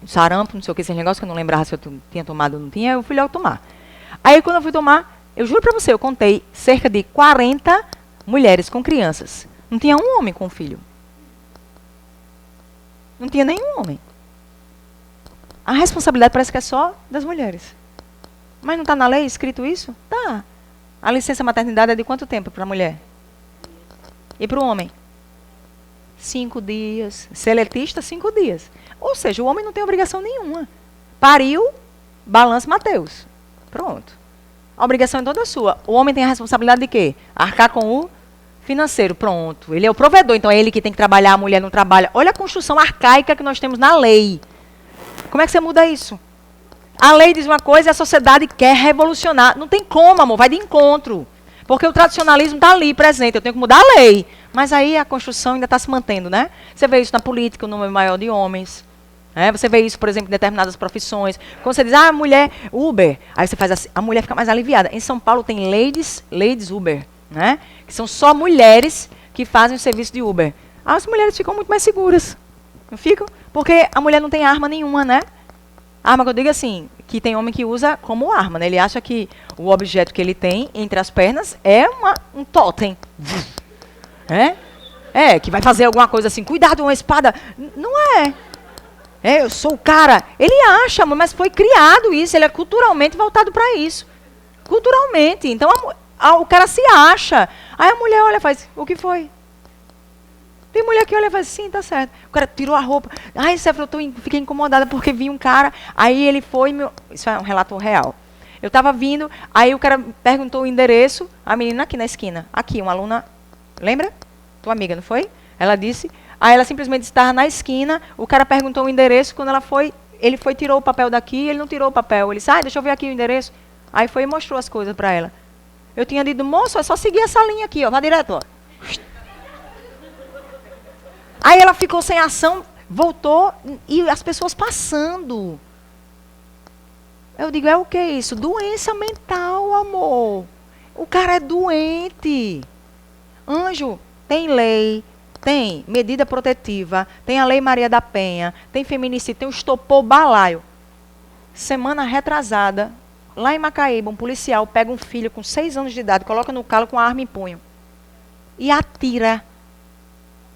A: sarampo, não sei o que, esse negócio que eu não lembrava se eu tinha tomado ou não tinha, eu fui logo tomar. Aí quando eu fui tomar, Eu juro para você, eu contei cerca de 40 mulheres com crianças. Não tinha um homem com filho. Não tinha nenhum homem. A responsabilidade parece que é só das mulheres. Mas não está na lei escrito isso? Tá. A licença maternidade é de quanto tempo para a mulher? E para o homem? 5 dias. Seletista, 5 dias. Ou seja, o homem não tem obrigação nenhuma. Pariu, balança Mateus. Pronto. A obrigação é toda sua. O homem tem a responsabilidade de quê? Arcar com o financeiro. Pronto. Ele é o provedor, então é ele que tem que trabalhar, a mulher não trabalha. Olha a construção arcaica que nós temos na lei. Como é que você muda isso? A lei diz uma coisa e a sociedade quer revolucionar. Não tem como, amor, vai de encontro. Porque o tradicionalismo está ali, presente. Eu tenho que mudar a lei. Mas aí a construção ainda está se mantendo, né? Você vê isso na política, o número maior de homens. Você vê isso, por exemplo, em determinadas profissões. Quando você diz, mulher, Uber. Aí você faz assim, a mulher fica mais aliviada. Em São Paulo tem ladies Uber, né? Que são só mulheres que fazem o serviço de Uber. As mulheres ficam muito mais seguras. Não ficam? Porque a mulher não tem arma nenhuma, né? Arma que eu digo assim, que tem homem que usa como arma, né? Ele acha que o objeto que ele tem entre as pernas é um totem. Que vai fazer alguma coisa assim, cuidado, uma espada. Não é. Eu sou o cara. Ele acha, mas foi criado isso, ele é culturalmente voltado para isso. Culturalmente. Então o cara se acha. Aí a mulher olha e faz, o que foi? Tem mulher que olha e faz, sim, tá certo. O cara tirou a roupa. Ai, Céfala, fiquei incomodada porque vi um cara. Aí ele foi, isso é um relato real. Eu estava vindo, aí o cara perguntou o endereço, a menina aqui na esquina. Aqui, uma aluna, lembra? Tua amiga, não foi? Ela disse. Aí ela simplesmente estava na esquina, o cara perguntou o endereço, quando ela foi, ele foi, tirou o papel daqui, ele não tirou o papel. Ele disse, deixa eu ver aqui o endereço. Aí foi e mostrou as coisas para ela. Eu tinha dito, moço, é só seguir essa linha aqui, ó, vá direto, ó. Aí ela ficou sem ação, voltou, e as pessoas passando. Eu digo, é o que isso? Doença mental, amor. O cara é doente. Anjo, tem lei, tem medida protetiva, tem a Lei Maria da Penha, tem feminicídio, tem o estopor balaio. Semana retrasada, lá em Macaíba, um policial pega um filho com 6 anos de idade, coloca no calo com a arma em punho. E atira.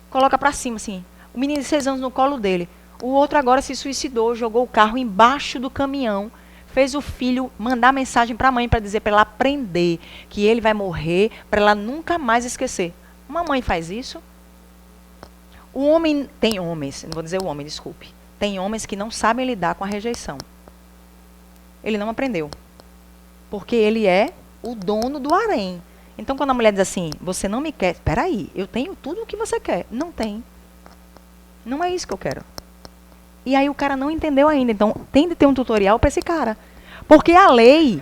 A: Coloca para cima, assim. O menino de 6 anos no colo dele. O outro agora se suicidou, jogou o carro embaixo do caminhão, fez o filho mandar mensagem para a mãe para dizer para ela aprender que ele vai morrer, para ela nunca mais esquecer. Uma mãe faz isso? O homem, tem homens, não vou dizer o homem, desculpe. Tem homens que não sabem lidar com a rejeição. Ele não aprendeu. Porque ele é o dono do harém. Então, quando a mulher diz assim, você não me quer, espera aí, eu tenho tudo o que você quer. Não tem. Não é isso que eu quero. E aí o cara não entendeu ainda. Então, tem de ter um tutorial para esse cara. Porque a lei,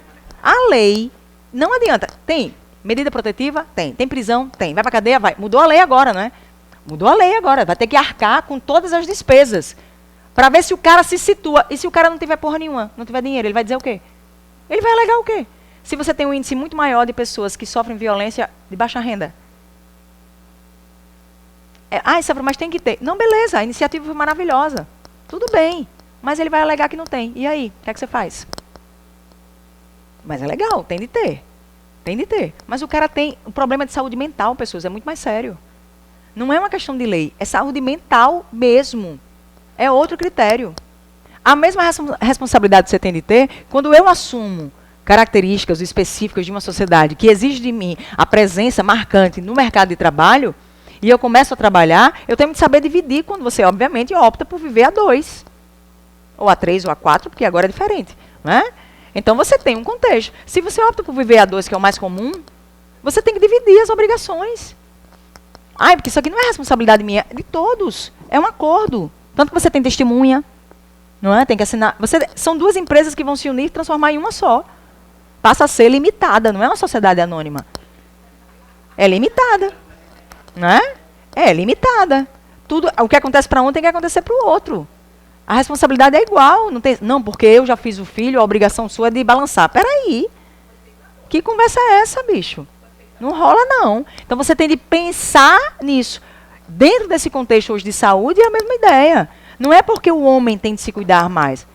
A: não adianta. Tem medida protetiva? Tem. Tem prisão? Tem. Vai para cadeia? Vai. Mudou a lei agora, não é? Mudou a lei agora. Vai ter que arcar com todas as despesas. Para ver se o cara se situa. E se o cara não tiver porra nenhuma, não tiver dinheiro, ele vai dizer o quê? Ele vai alegar o quê? Se você tem um índice muito maior de pessoas que sofrem violência de baixa renda. Mas tem que ter. Não, beleza, a iniciativa foi maravilhosa. Tudo bem. Mas ele vai alegar que não tem. E aí, o que é que você faz? Mas é legal, tem de ter. Tem de ter. Mas o cara tem um problema de saúde mental, pessoas, é muito mais sério. Não é uma questão de lei, é saúde mental mesmo. É outro critério. A mesma responsabilidade que você tem de ter, quando eu assumo características específicas de uma sociedade que exige de mim a presença marcante no mercado de trabalho, e eu começo a trabalhar, eu tenho que saber dividir quando você, obviamente, opta por viver a 2. Ou a 3, ou a 4, porque agora é diferente. Né? Então, você tem um contexto. Se você opta por viver a 2, que é o mais comum, você tem que dividir as obrigações. Porque isso aqui não é responsabilidade minha, é de todos. É um acordo. Tanto que você tem testemunha, não é? Tem que assinar. São 2 empresas que vão se unir e transformar em uma só. Passa a ser limitada, não é uma sociedade anônima. É limitada. Não é? É limitada. Tudo, o que acontece para um tem que acontecer para o outro. A responsabilidade é igual. Não, porque eu já fiz o filho, a obrigação sua é de balançar. Peraí. Que conversa é essa, bicho? Não rola, não. Então você tem de pensar nisso. Dentro desse contexto hoje de saúde é a mesma ideia. Não é porque o homem tem de se cuidar mais.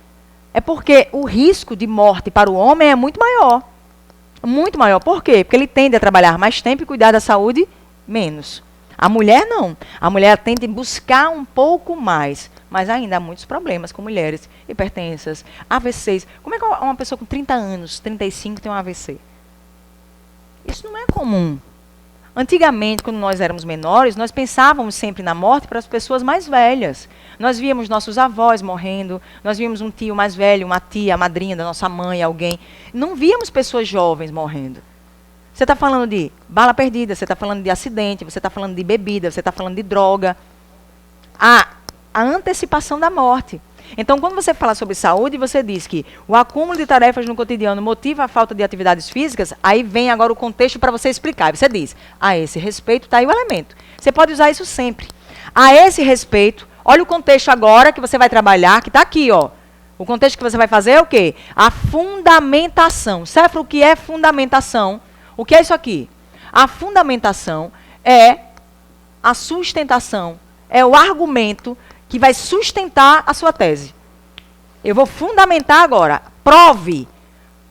A: É porque o risco de morte para o homem é muito maior. Muito maior. Por quê? Porque ele tende a trabalhar mais tempo e cuidar da saúde menos. A mulher não. A mulher tende a buscar um pouco mais. Mas ainda há muitos problemas com mulheres hipertensas, AVCs. Como é que uma pessoa com 30 anos, 35 tem um AVC? Isso não é comum. Antigamente, quando nós éramos menores, nós pensávamos sempre na morte para as pessoas mais velhas. Nós víamos nossos avós morrendo, nós víamos um tio mais velho, uma tia, a madrinha da nossa mãe, alguém. Não víamos pessoas jovens morrendo. Você está falando de bala perdida, você está falando de acidente, você está falando de bebida, você está falando de droga. A antecipação da morte. Então, quando você fala sobre saúde, você diz que o acúmulo de tarefas no cotidiano motiva a falta de atividades físicas, aí vem agora o contexto para você explicar. Você diz, a esse respeito está aí o elemento. Você pode usar isso sempre. A esse respeito, olha o contexto agora que você vai trabalhar, que está aqui, ó. O contexto que você vai fazer é o quê? A fundamentação. Sabe o que é fundamentação? O que é isso aqui? A fundamentação é a sustentação, é o argumento que vai sustentar a sua tese. Eu vou fundamentar agora. Prove.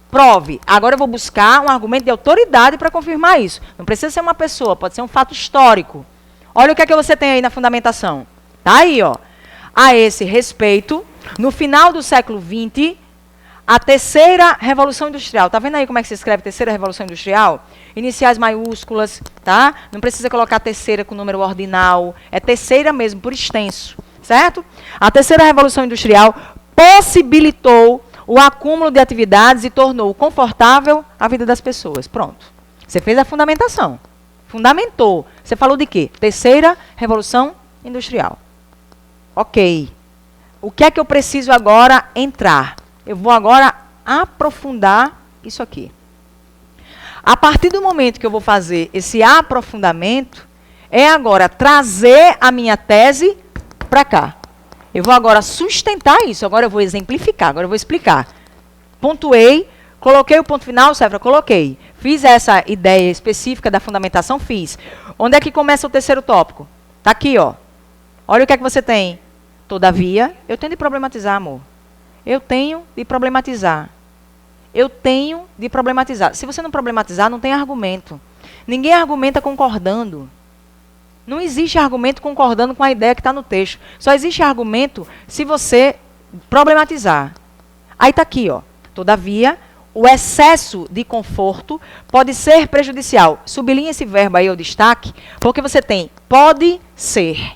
A: Prove. Agora eu vou buscar um argumento de autoridade para confirmar isso. Não precisa ser uma pessoa, pode ser um fato histórico. Olha o que é que você tem aí na fundamentação. Tá aí, ó. A esse respeito, no final do século XX, a terceira revolução industrial. Tá vendo aí como é que se escreve terceira revolução industrial? Iniciais maiúsculas, tá? Não precisa colocar terceira com número ordinal. É terceira mesmo, por extenso. Certo? A terceira revolução industrial possibilitou o acúmulo de atividades e tornou confortável a vida das pessoas. Pronto. Você fez a fundamentação. Fundamentou. Você falou de quê? Terceira revolução industrial. Ok. O que é que eu preciso agora entrar? Eu vou agora aprofundar isso aqui. A partir do momento que eu vou fazer esse aprofundamento, é agora trazer a minha tese para cá. Eu vou agora sustentar isso, agora eu vou exemplificar, agora eu vou explicar. Pontuei, coloquei o ponto final, Séfora, coloquei. Fiz essa ideia específica da fundamentação, fiz. Onde é que começa o terceiro tópico? Está aqui, ó. Olha o que é que você tem. Todavia, eu tenho de problematizar, amor. Eu tenho de problematizar. Eu tenho de problematizar. Se você não problematizar, não tem argumento. Ninguém argumenta concordando. Não existe argumento concordando com a ideia que está no texto. Só existe argumento se você problematizar. Aí está aqui, ó. Todavia, o excesso de conforto pode ser prejudicial. Sublinha esse verbo aí, o destaque, porque você tem pode ser.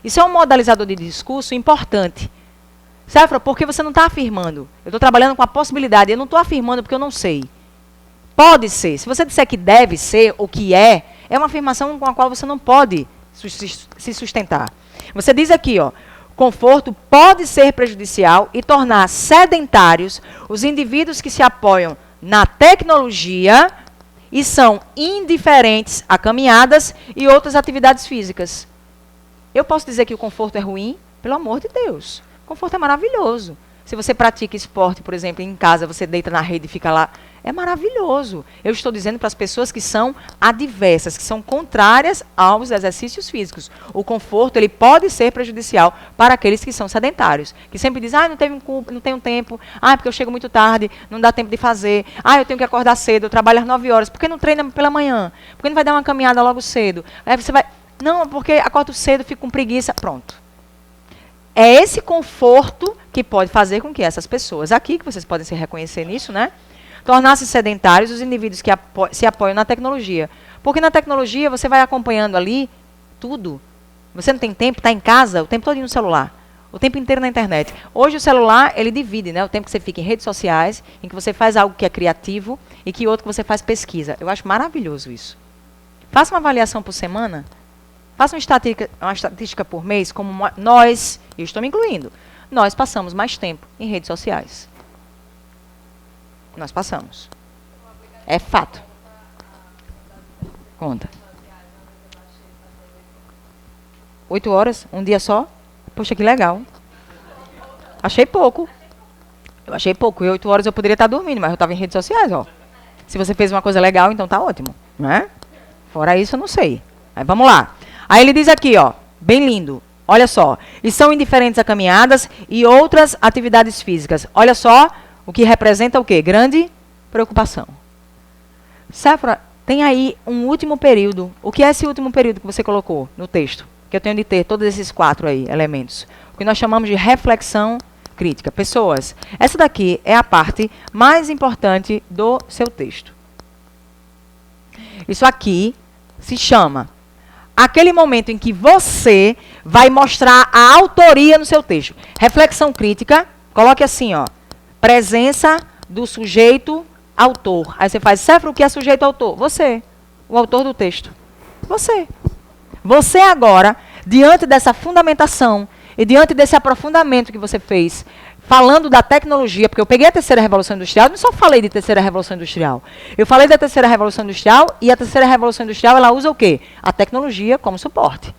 A: Isso é um modalizador de discurso importante. Séfora, porque você não está afirmando. Eu estou trabalhando com a possibilidade. Eu não estou afirmando porque eu não sei. Pode ser. Se você disser que deve ser, ou que é uma afirmação com a qual você não pode se sustentar. Você diz aqui, ó, conforto pode ser prejudicial e tornar sedentários os indivíduos que se apoiam na tecnologia e são indiferentes a caminhadas e outras atividades físicas. Eu posso dizer que o conforto é ruim? Pelo amor de Deus. O conforto é maravilhoso. Se você pratica esporte, por exemplo, em casa, você deita na rede e fica lá, é maravilhoso. Eu estou dizendo para as pessoas que são adversas, que são contrárias aos exercícios físicos. O conforto, ele pode ser prejudicial para aqueles que são sedentários. Que sempre dizem, não tenho tempo, porque eu chego muito tarde, não dá tempo de fazer, eu tenho que acordar cedo, eu trabalho às 9 horas, por que não treina pela manhã? Por que não vai dar uma caminhada logo cedo? Aí você vai, não, porque acordo cedo, fico com preguiça, pronto. É esse conforto que pode fazer com que essas pessoas aqui, que vocês podem se reconhecer nisso, né? Tornar-se sedentários os indivíduos que se apoiam na tecnologia. Porque na tecnologia você vai acompanhando ali tudo. Você não tem tempo, está em casa, o tempo todo no celular. O tempo inteiro na internet. Hoje o celular, ele divide, né? O tempo que você fica em redes sociais, em que você faz algo que é criativo e que outro que você faz pesquisa. Eu acho maravilhoso isso. Faça uma avaliação por semana. Faça uma estatística por mês, como nós, eu estou me incluindo, nós passamos mais tempo em redes sociais. Nós passamos. É fato. Conta. 8 horas? Um dia só? Poxa, que legal. Achei pouco. Eu achei pouco. E 8 horas eu poderia estar dormindo, mas eu estava em redes sociais, ó. Se você fez uma coisa legal, então tá ótimo. Não é? Fora isso, eu não sei. Aí vamos lá. Aí ele diz aqui, ó, bem lindo. Olha só. E são indiferentes a caminhadas e outras atividades físicas. Olha só o que representa o quê? Grande preocupação. Séfora, tem aí um último período. O que é esse último período que você colocou no texto? Que eu tenho de ter todos esses 4 aí, elementos. O que nós chamamos de reflexão crítica. Pessoas, essa daqui é a parte mais importante do seu texto. Isso aqui se chama aquele momento em que você vai mostrar a autoria no seu texto. Reflexão crítica, coloque assim, ó, presença do sujeito autor. Aí você faz, Séfora, o que é sujeito autor? Você, o autor do texto. Você. Você agora, diante dessa fundamentação e diante desse aprofundamento que você fez, falando da tecnologia, porque eu peguei a terceira revolução industrial, não só falei de terceira revolução industrial. Eu falei da terceira revolução industrial e a terceira revolução industrial, ela usa o quê? A tecnologia como suporte.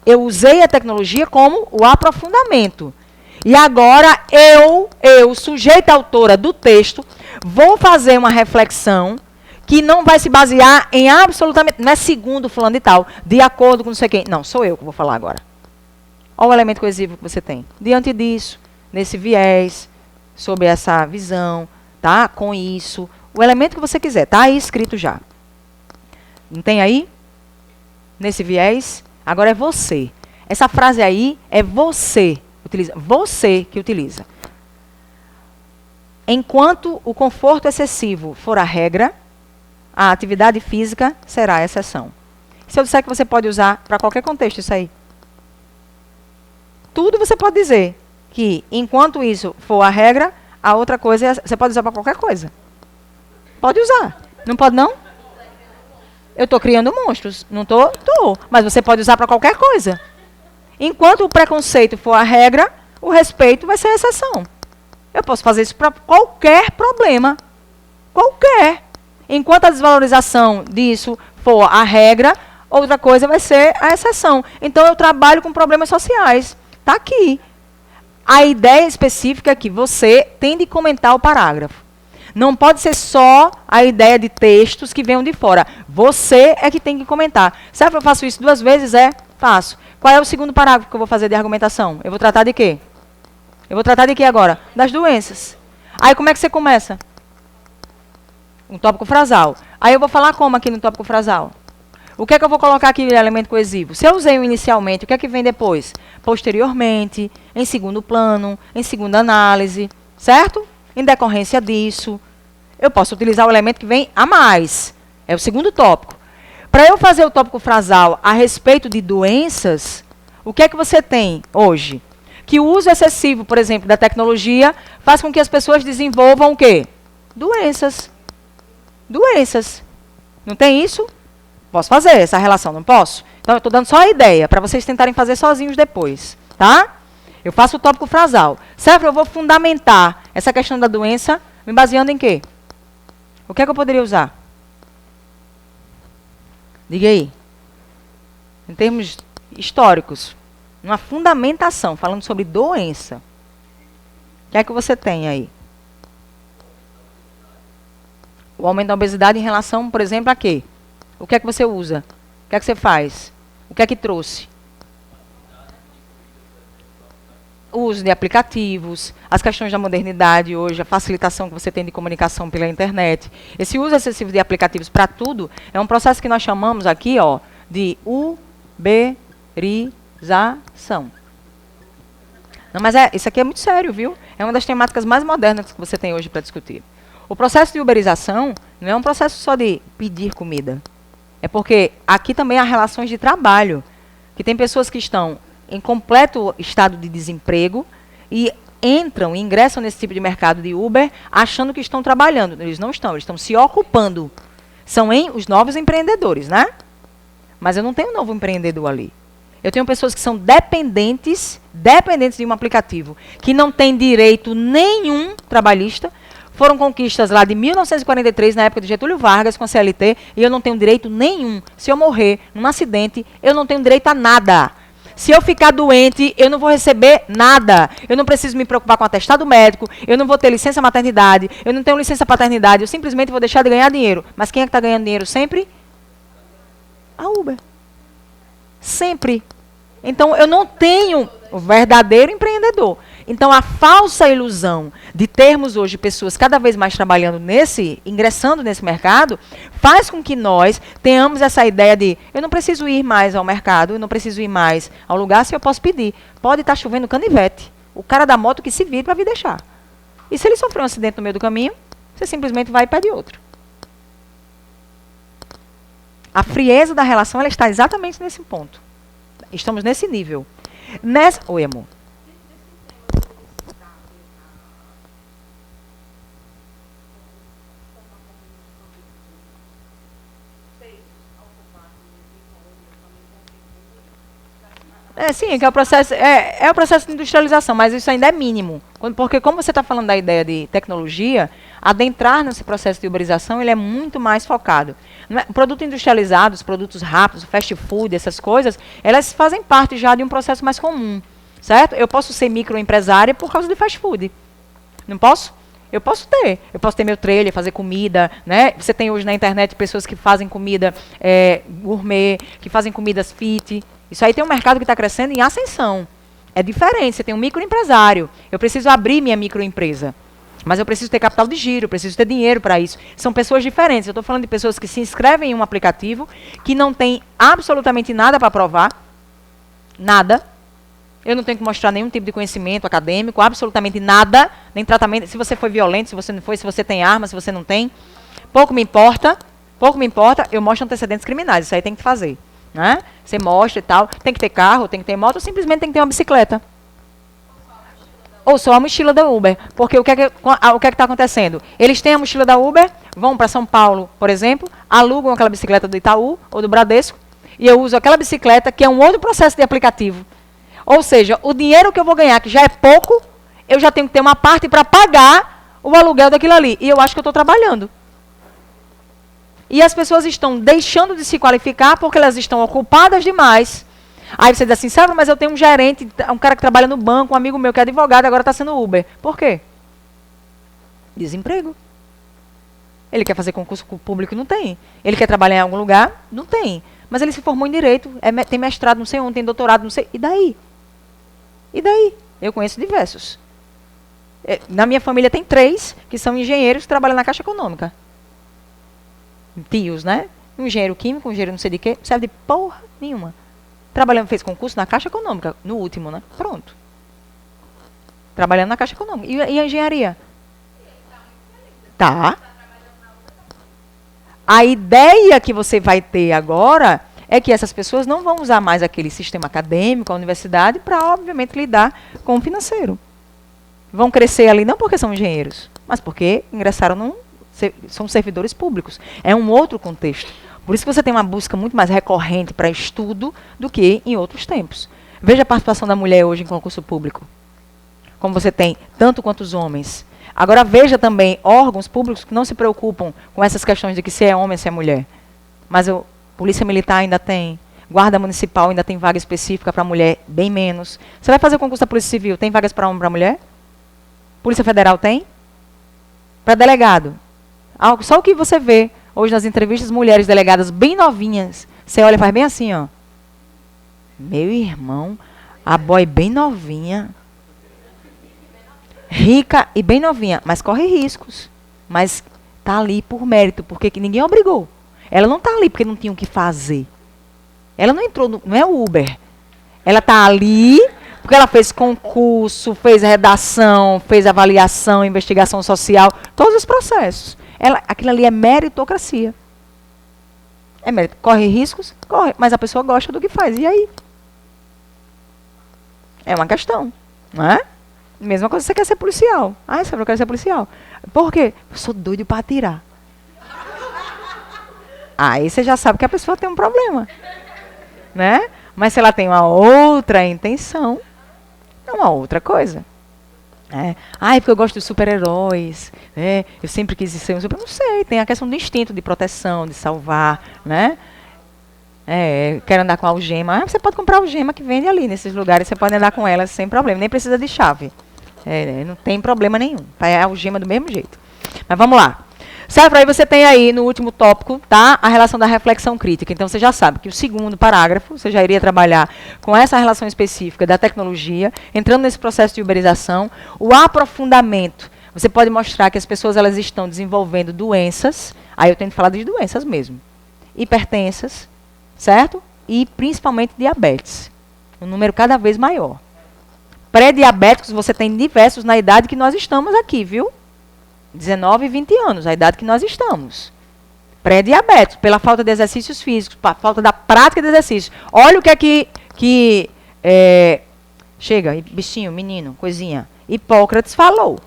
A: Eu usei a tecnologia como o aprofundamento. E agora eu, sujeita autora do texto, vou fazer uma reflexão que não vai se basear em absolutamente, não é segundo fulano e tal, de acordo com não sei quem. Não, sou eu que vou falar agora. Olha o elemento coesivo que você tem. Diante disso, nesse viés, sob essa visão, tá? Com isso, o elemento que você quiser, tá aí escrito já. Não tem aí? Nesse viés, agora é você. Essa frase aí é você. Você que utiliza. Enquanto o conforto excessivo for a regra, a atividade física será a exceção. Se eu disser que você pode usar para qualquer contexto isso aí, tudo você pode dizer que enquanto isso for a regra, a outra coisa você pode usar para qualquer coisa. Pode usar. Não pode não? Eu estou criando monstros. Não estou? Estou. Mas você pode usar para qualquer coisa. Enquanto o preconceito for a regra, o respeito vai ser a exceção. Eu posso fazer isso para qualquer problema. Qualquer. Enquanto a desvalorização disso for a regra, outra coisa vai ser a exceção. Então, eu trabalho com problemas sociais. Está aqui. A ideia específica é que você tem de comentar o parágrafo. Não pode ser só a ideia de textos que venham de fora. Você é que tem que comentar. Será que eu faço isso 2 vezes? Faço. Qual é o segundo parágrafo que eu vou fazer de argumentação? Eu vou tratar de quê? Eu vou tratar de quê agora? Das doenças. Aí como é que você começa? Um tópico frasal. Aí eu vou falar como aqui no tópico frasal? O que é que eu vou colocar aqui de elemento coesivo? Se eu usei o inicialmente, o que é que vem depois? Posteriormente, em segundo plano, em segunda análise, certo? Em decorrência disso, eu posso utilizar o elemento que vem a mais. É o segundo tópico. Para eu fazer o tópico frasal a respeito de doenças, o que é que você tem hoje? Que o uso excessivo, por exemplo, da tecnologia faz com que as pessoas desenvolvam o quê? Doenças. Doenças. Não tem isso? Posso fazer essa relação, não posso? Então, eu estou dando só a ideia, para vocês tentarem fazer sozinhos depois, tá? Eu faço o tópico frasal. Séfora, eu vou fundamentar essa questão da doença me baseando em quê? O que é que eu poderia usar? Diga aí. Em termos históricos, uma fundamentação, falando sobre doença. O que é que você tem aí? O aumento da obesidade em relação, por exemplo, a quê? O que é que você usa? O que é que você faz? O que é que trouxe? O uso de aplicativos, as questões da modernidade hoje, a facilitação que você tem de comunicação pela internet. Esse uso excessivo de aplicativos para tudo é um processo que nós chamamos aqui, ó, de uberização. Não, mas isso aqui é muito sério, viu? É uma das temáticas mais modernas que você tem hoje para discutir. O processo de uberização não é um processo só de pedir comida. É porque aqui também há relações de trabalho, que tem pessoas que estão em completo estado de desemprego e ingressam nesse tipo de mercado de Uber achando que estão trabalhando. Eles não estão, eles estão se ocupando. São os novos empreendedores, né? Mas eu não tenho um novo empreendedor ali. Eu tenho pessoas que são dependentes de um aplicativo, que não têm direito nenhum trabalhista. Foram conquistas lá de 1943, na época de Getúlio Vargas, com a CLT, e eu não tenho direito nenhum. Se eu morrer num acidente, eu não tenho direito a nada. Se eu ficar doente, eu não vou receber nada. Eu não preciso me preocupar com atestado médico, eu não vou ter licença maternidade, eu não tenho licença paternidade, eu simplesmente vou deixar de ganhar dinheiro. Mas quem é que está ganhando dinheiro sempre? A Uber. Sempre. Então, eu não tenho o verdadeiro empreendedor. Então, a falsa ilusão de termos hoje pessoas cada vez mais trabalhando ingressando nesse mercado, faz com que nós tenhamos essa ideia de, eu não preciso ir mais ao mercado, eu não preciso ir mais ao lugar se eu posso pedir. Pode estar chovendo canivete. O cara da moto que se vire para vir deixar. E se ele sofrer um acidente no meio do caminho, você simplesmente vai e pede outro. A frieza da relação, ela está exatamente nesse ponto. Estamos nesse nível. Oi, amor. Sim, que é o processo de industrialização, mas isso ainda é mínimo. Porque como você está falando da ideia de tecnologia, adentrar nesse processo de uberização, ele é muito mais focado. Produtos industrializados, produtos rápidos, fast food, essas coisas, elas fazem parte já de um processo mais comum, certo? Eu posso ser microempresária por causa de fast food. Não posso? Eu posso ter meu trailer, fazer comida, né? Você tem hoje na internet pessoas que fazem comida gourmet, que fazem comidas fit. Isso aí tem um mercado que está crescendo em ascensão. É diferente, você tem um microempresário. Eu preciso abrir minha microempresa. Mas eu preciso ter capital de giro, eu preciso ter dinheiro para isso. São pessoas diferentes. Eu estou falando de pessoas que se inscrevem em um aplicativo, que não tem absolutamente nada para provar. Nada. Eu não tenho que mostrar nenhum tipo de conhecimento acadêmico, absolutamente nada. Nem tratamento. Se você foi violento, se você não foi, se você tem arma, se você não tem. Pouco me importa. Eu mostro antecedentes criminais. Isso aí tem que fazer. Né? Você mostra e tal. Tem que ter carro, tem que ter moto, ou simplesmente tem que ter uma bicicleta. Ou só a mochila da Uber. Porque o que é que está acontecendo? Eles têm a mochila da Uber, vão para São Paulo, por exemplo, alugam aquela bicicleta do Itaú ou do Bradesco, e eu uso aquela bicicleta, que é um outro processo de aplicativo. Ou seja, o dinheiro que eu vou ganhar, que já é pouco, eu já tenho que ter uma parte para pagar o aluguel daquilo ali. E eu acho que eu estou trabalhando. E as pessoas estão deixando de se qualificar porque elas estão ocupadas demais. Aí você diz assim, sabe, mas eu tenho um gerente, um cara que trabalha no banco, um amigo meu que é advogado, agora está sendo Uber. Por quê? Desemprego. Ele quer fazer concurso público? Não tem. Ele quer trabalhar em algum lugar? Não tem. Mas ele se formou em Direito, tem mestrado não sei onde, tem doutorado não sei. E daí? E daí? Eu conheço diversos. Na minha família tem 3 que são engenheiros que trabalham na Caixa Econômica. Tios, né? Um engenheiro químico, um engenheiro não sei de quê, não serve de porra nenhuma. Trabalhando, fez concurso na Caixa Econômica, no último, né? Pronto. Trabalhando na Caixa Econômica. E a engenharia? Tá. A ideia que você vai ter agora é que essas pessoas não vão usar mais aquele sistema acadêmico, a universidade, para, obviamente, lidar com o financeiro. Vão crescer ali não porque são engenheiros, mas porque ingressaram são servidores públicos. É um outro contexto. Por isso que você tem uma busca muito mais recorrente para estudo do que em outros tempos. Veja a participação da mulher hoje em concurso público. Como você tem, tanto quanto os homens. Agora veja também órgãos públicos que não se preocupam com essas questões de que se é homem ou se é mulher. Mas a Polícia Militar ainda tem, Guarda Municipal ainda tem vaga específica para mulher, bem menos. Você vai fazer o concurso da Polícia Civil, tem vagas para homem e para mulher? Polícia Federal tem? Para delegado? Só o que você vê hoje nas entrevistas, mulheres delegadas bem novinhas. Você olha e faz bem assim, ó. Meu irmão, a boy bem novinha. Rica e bem novinha, mas corre riscos. Mas tá ali por mérito, porque ninguém obrigou. Ela não tá ali porque não tinha o que fazer. Ela não entrou, não é o Uber. Ela tá ali porque ela fez concurso, fez redação, fez avaliação, investigação social, todos os processos. Aquilo ali é meritocracia. É mérito. Corre riscos? Corre. Mas a pessoa gosta do que faz. E aí? É uma questão. Não é? Mesma coisa, você quer ser policial. Ah, eu quero ser policial. Por quê? Eu sou doido para atirar. Aí você já sabe que a pessoa tem um problema. Né? Mas se ela tem uma outra intenção, é uma outra coisa. Porque eu gosto de super-heróis, eu sempre quis ser um super... Não sei, tem a questão do instinto de proteção, de salvar, né? Quero andar com algema. Você pode comprar algema que vende ali nesses lugares, você pode andar com elas sem problema, nem precisa de chave. Não tem problema nenhum, é algema do mesmo jeito. Mas vamos lá. Certo? Aí você tem aí no último tópico, tá? A relação da reflexão crítica. Então você já sabe que o segundo parágrafo, você já iria trabalhar com essa relação específica da tecnologia, entrando nesse processo de uberização, o aprofundamento. Você pode mostrar que as pessoas elas estão desenvolvendo doenças, aí eu tenho que falar de doenças mesmo, hipertensas, certo? E principalmente diabetes. Um número cada vez maior. Pré-diabéticos você tem diversos na idade que nós estamos aqui, viu? 19 e 20 anos, a idade que nós estamos. Pré-diabéticos, pela falta de exercícios físicos, pela falta da prática de exercício. Olha o que é chega, bichinho, menino, coisinha. Hipócrates falou.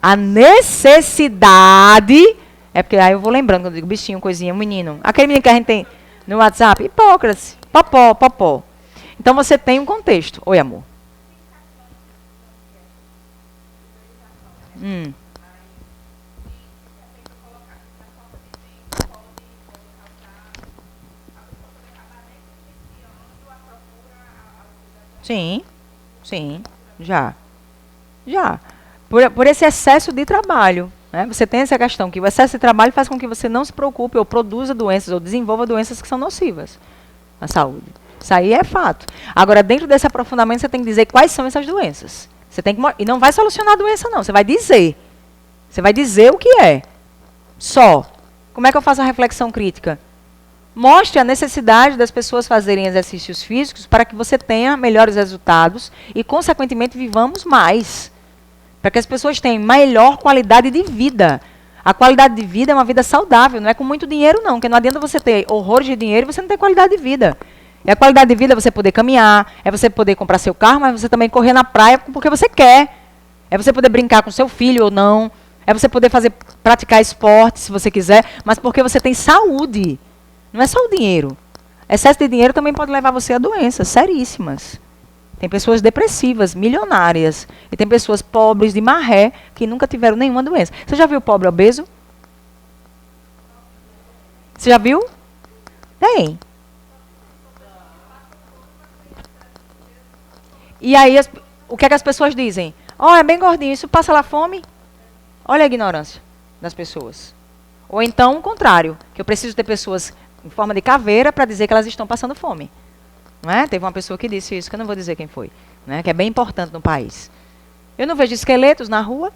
A: A necessidade, é porque aí eu vou lembrando quando eu digo bichinho, coisinha, menino. Aquele menino que a gente tem no WhatsApp, Hipócrates, popó. Então você tem um contexto. Oi, amor. Sim, já. Por esse excesso de trabalho. Né? Você tem essa questão que o excesso de trabalho faz com que você não se preocupe ou produza doenças ou desenvolva doenças que são nocivas à saúde. Isso aí é fato. Agora, dentro desse aprofundamento, você tem que dizer quais são essas doenças. Você tem que, e não vai solucionar a doença, não. Você vai dizer. Você vai dizer o que é. Só. Como é que eu faço a reflexão crítica? Mostre a necessidade das pessoas fazerem exercícios físicos para que você tenha melhores resultados e, consequentemente, vivamos mais. Para que as pessoas tenham melhor qualidade de vida. A qualidade de vida é uma vida saudável, não é com muito dinheiro, não. Porque não adianta você ter horrores de dinheiro e você não ter qualidade de vida. E a qualidade de vida é você poder caminhar, é você poder comprar seu carro, mas você também correr na praia porque você quer. É você poder brincar com seu filho ou não. É você poder praticar esporte, se você quiser, mas porque você tem saúde. Não é só o dinheiro. Excesso de dinheiro também pode levar você a doenças seríssimas. Tem pessoas depressivas, milionárias. E tem pessoas pobres de maré que nunca tiveram nenhuma doença. Você já viu pobre obeso? Você já viu? Tem. E aí, o que é que as pessoas dizem? É bem gordinho, isso passa lá fome? Olha a ignorância das pessoas. Ou então, o contrário, que eu preciso ter pessoas em forma de caveira para dizer que elas estão passando fome. Não é? Teve uma pessoa que disse isso, que eu não vou dizer quem foi, né? Que é bem importante no país. Eu não vejo esqueletos na rua,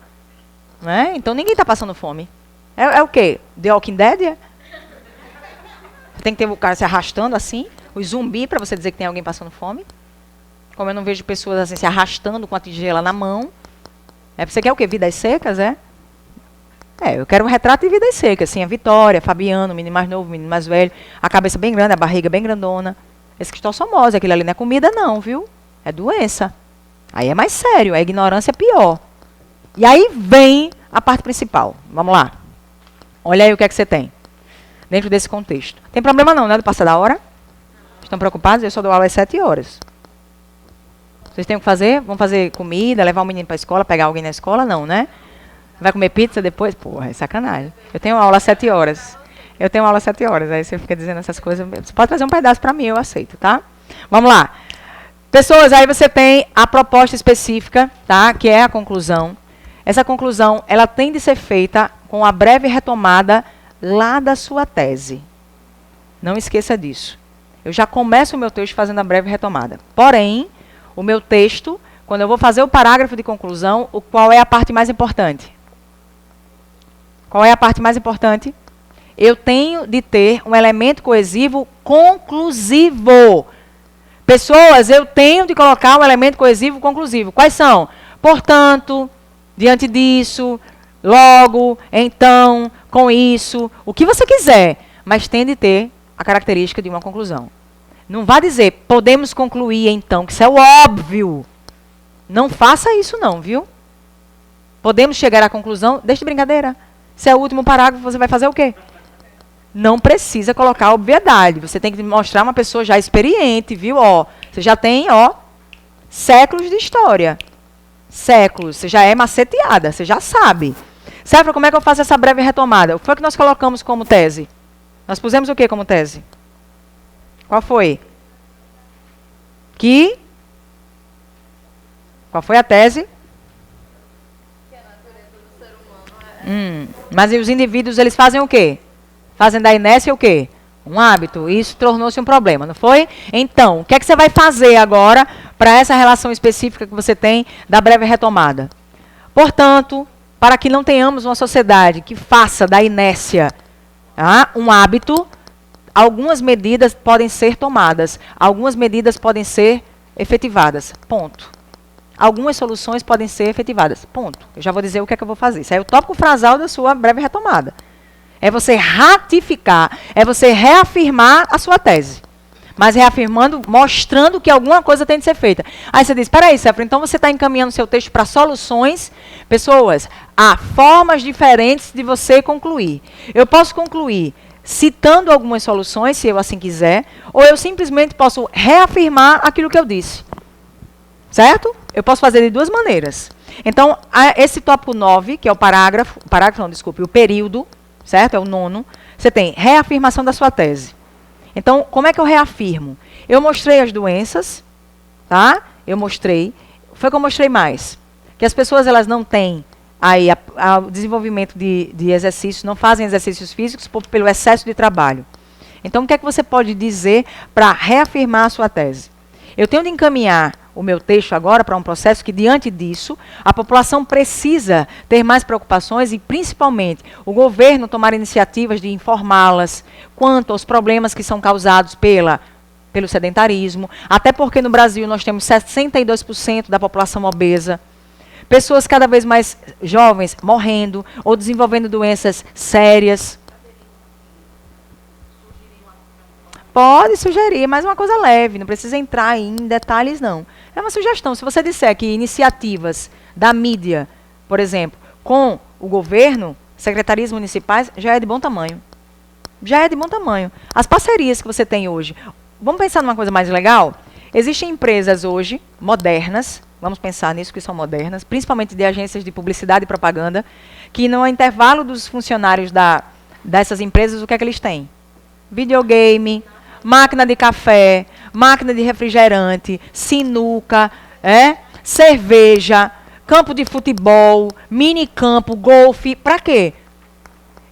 A: não é? Então ninguém está passando fome. É o quê? The Walking Dead? É? Tem que ter o cara se arrastando assim, os zumbi, para você dizer que tem alguém passando fome. Como eu não vejo pessoas assim se arrastando com a tigela na mão. Você quer o quê? Vidas secas, é? Eu quero um retrato de vidas secas, assim, a Vitória, Fabiano, o menino mais novo, o menino mais velho, a cabeça bem grande, a barriga bem grandona. Esquistossomose, aquilo ali não é comida não, viu? É doença. Aí é mais sério, a ignorância é pior. E aí vem a parte principal. Vamos lá. Olha aí o que é que você tem dentro desse contexto. Tem problema não, né, do passar da hora? Estão preocupados? Eu só dou aula às 7 horas. Vocês têm o que fazer? Vão fazer comida, levar o menino para a escola, pegar alguém na escola? Não, né? Vai comer pizza depois? Porra, é sacanagem. Eu tenho aula às 7 horas. Aí você fica dizendo essas coisas. Você pode trazer um pedaço para mim, eu aceito, tá? Vamos lá. Pessoas, aí você tem a proposta específica, tá? Que é a conclusão. Essa conclusão, ela tem de ser feita com a breve retomada lá da sua tese. Não esqueça disso. Eu já começo o meu texto fazendo a breve retomada. Porém, o meu texto, quando eu vou fazer o parágrafo de conclusão, qual é a parte mais importante? Qual é a parte mais importante? Eu tenho de ter um elemento coesivo conclusivo. Pessoas, eu tenho de colocar um elemento coesivo conclusivo. Quais são? Portanto, diante disso, logo, então, com isso, o que você quiser, mas tem de ter a característica de uma conclusão. Não vá dizer, podemos concluir então, que isso é o óbvio. Não faça isso não, viu? Podemos chegar à conclusão, deixa de brincadeira. Se é o último parágrafo, você vai fazer o quê? Não precisa colocar a obviedade. Você tem que mostrar uma pessoa já experiente, viu? Você já tem, séculos de história. Séculos. Você já é maceteada, você já sabe. Sabe como é que eu faço essa breve retomada? O que foi que nós colocamos como tese? Nós pusemos o que como tese? Qual foi? Qual foi a tese?
B: Que a natureza do ser humano
A: Mas os indivíduos, eles fazem o quê? Fazem da inércia o quê? Um hábito. Isso tornou-se um problema, não foi? Então, o que é que você vai fazer agora para essa relação específica que você tem da breve retomada? Portanto, para que não tenhamos uma sociedade que faça da inércia um hábito, algumas medidas podem ser tomadas, algumas medidas podem ser efetivadas. Ponto. Algumas soluções podem ser efetivadas. Ponto. Eu já vou dizer o que é que eu vou fazer. Isso aí é o tópico frasal da sua breve retomada. É você ratificar, é você reafirmar a sua tese. Mas reafirmando, mostrando que alguma coisa tem de ser feita. Aí você diz, espera aí, Sefra, então você está encaminhando seu texto para soluções. Pessoas, há formas diferentes de você concluir. Eu posso concluir citando algumas soluções, se eu assim quiser, ou eu simplesmente posso reafirmar aquilo que eu disse. Certo? Eu posso fazer de duas maneiras. Então, esse tópico 9, que é o o período, certo? É o 9º. Você tem reafirmação da sua tese. Então, como é que eu reafirmo? Eu mostrei as doenças, tá? Eu mostrei. Foi que eu mostrei mais. Que as pessoas, elas não têm aí o desenvolvimento de exercícios, não fazem exercícios físicos pelo excesso de trabalho. Então, o que é que você pode dizer para reafirmar a sua tese? Eu tenho de encaminhar o meu texto agora para um processo que, diante disso, a população precisa ter mais preocupações e, principalmente, o governo tomar iniciativas de informá-las quanto aos problemas que são causados pelo sedentarismo, até porque no Brasil nós temos 62% da população obesa, pessoas cada vez mais jovens morrendo ou desenvolvendo doenças sérias. Pode sugerir, mas uma coisa leve, não precisa entrar em detalhes, não. É uma sugestão. Se você disser que iniciativas da mídia, por exemplo, com o governo, secretarias municipais, já é de bom tamanho. Já é de bom tamanho. As parcerias que você tem hoje. Vamos pensar numa coisa mais legal? Existem empresas hoje, modernas, vamos pensar nisso, que são modernas, principalmente de agências de publicidade e propaganda, que no intervalo dos funcionários dessas empresas, o que é que eles têm? Videogame, máquina de café, máquina de refrigerante, sinuca, cerveja, campo de futebol, minicampo, golfe. Para quê?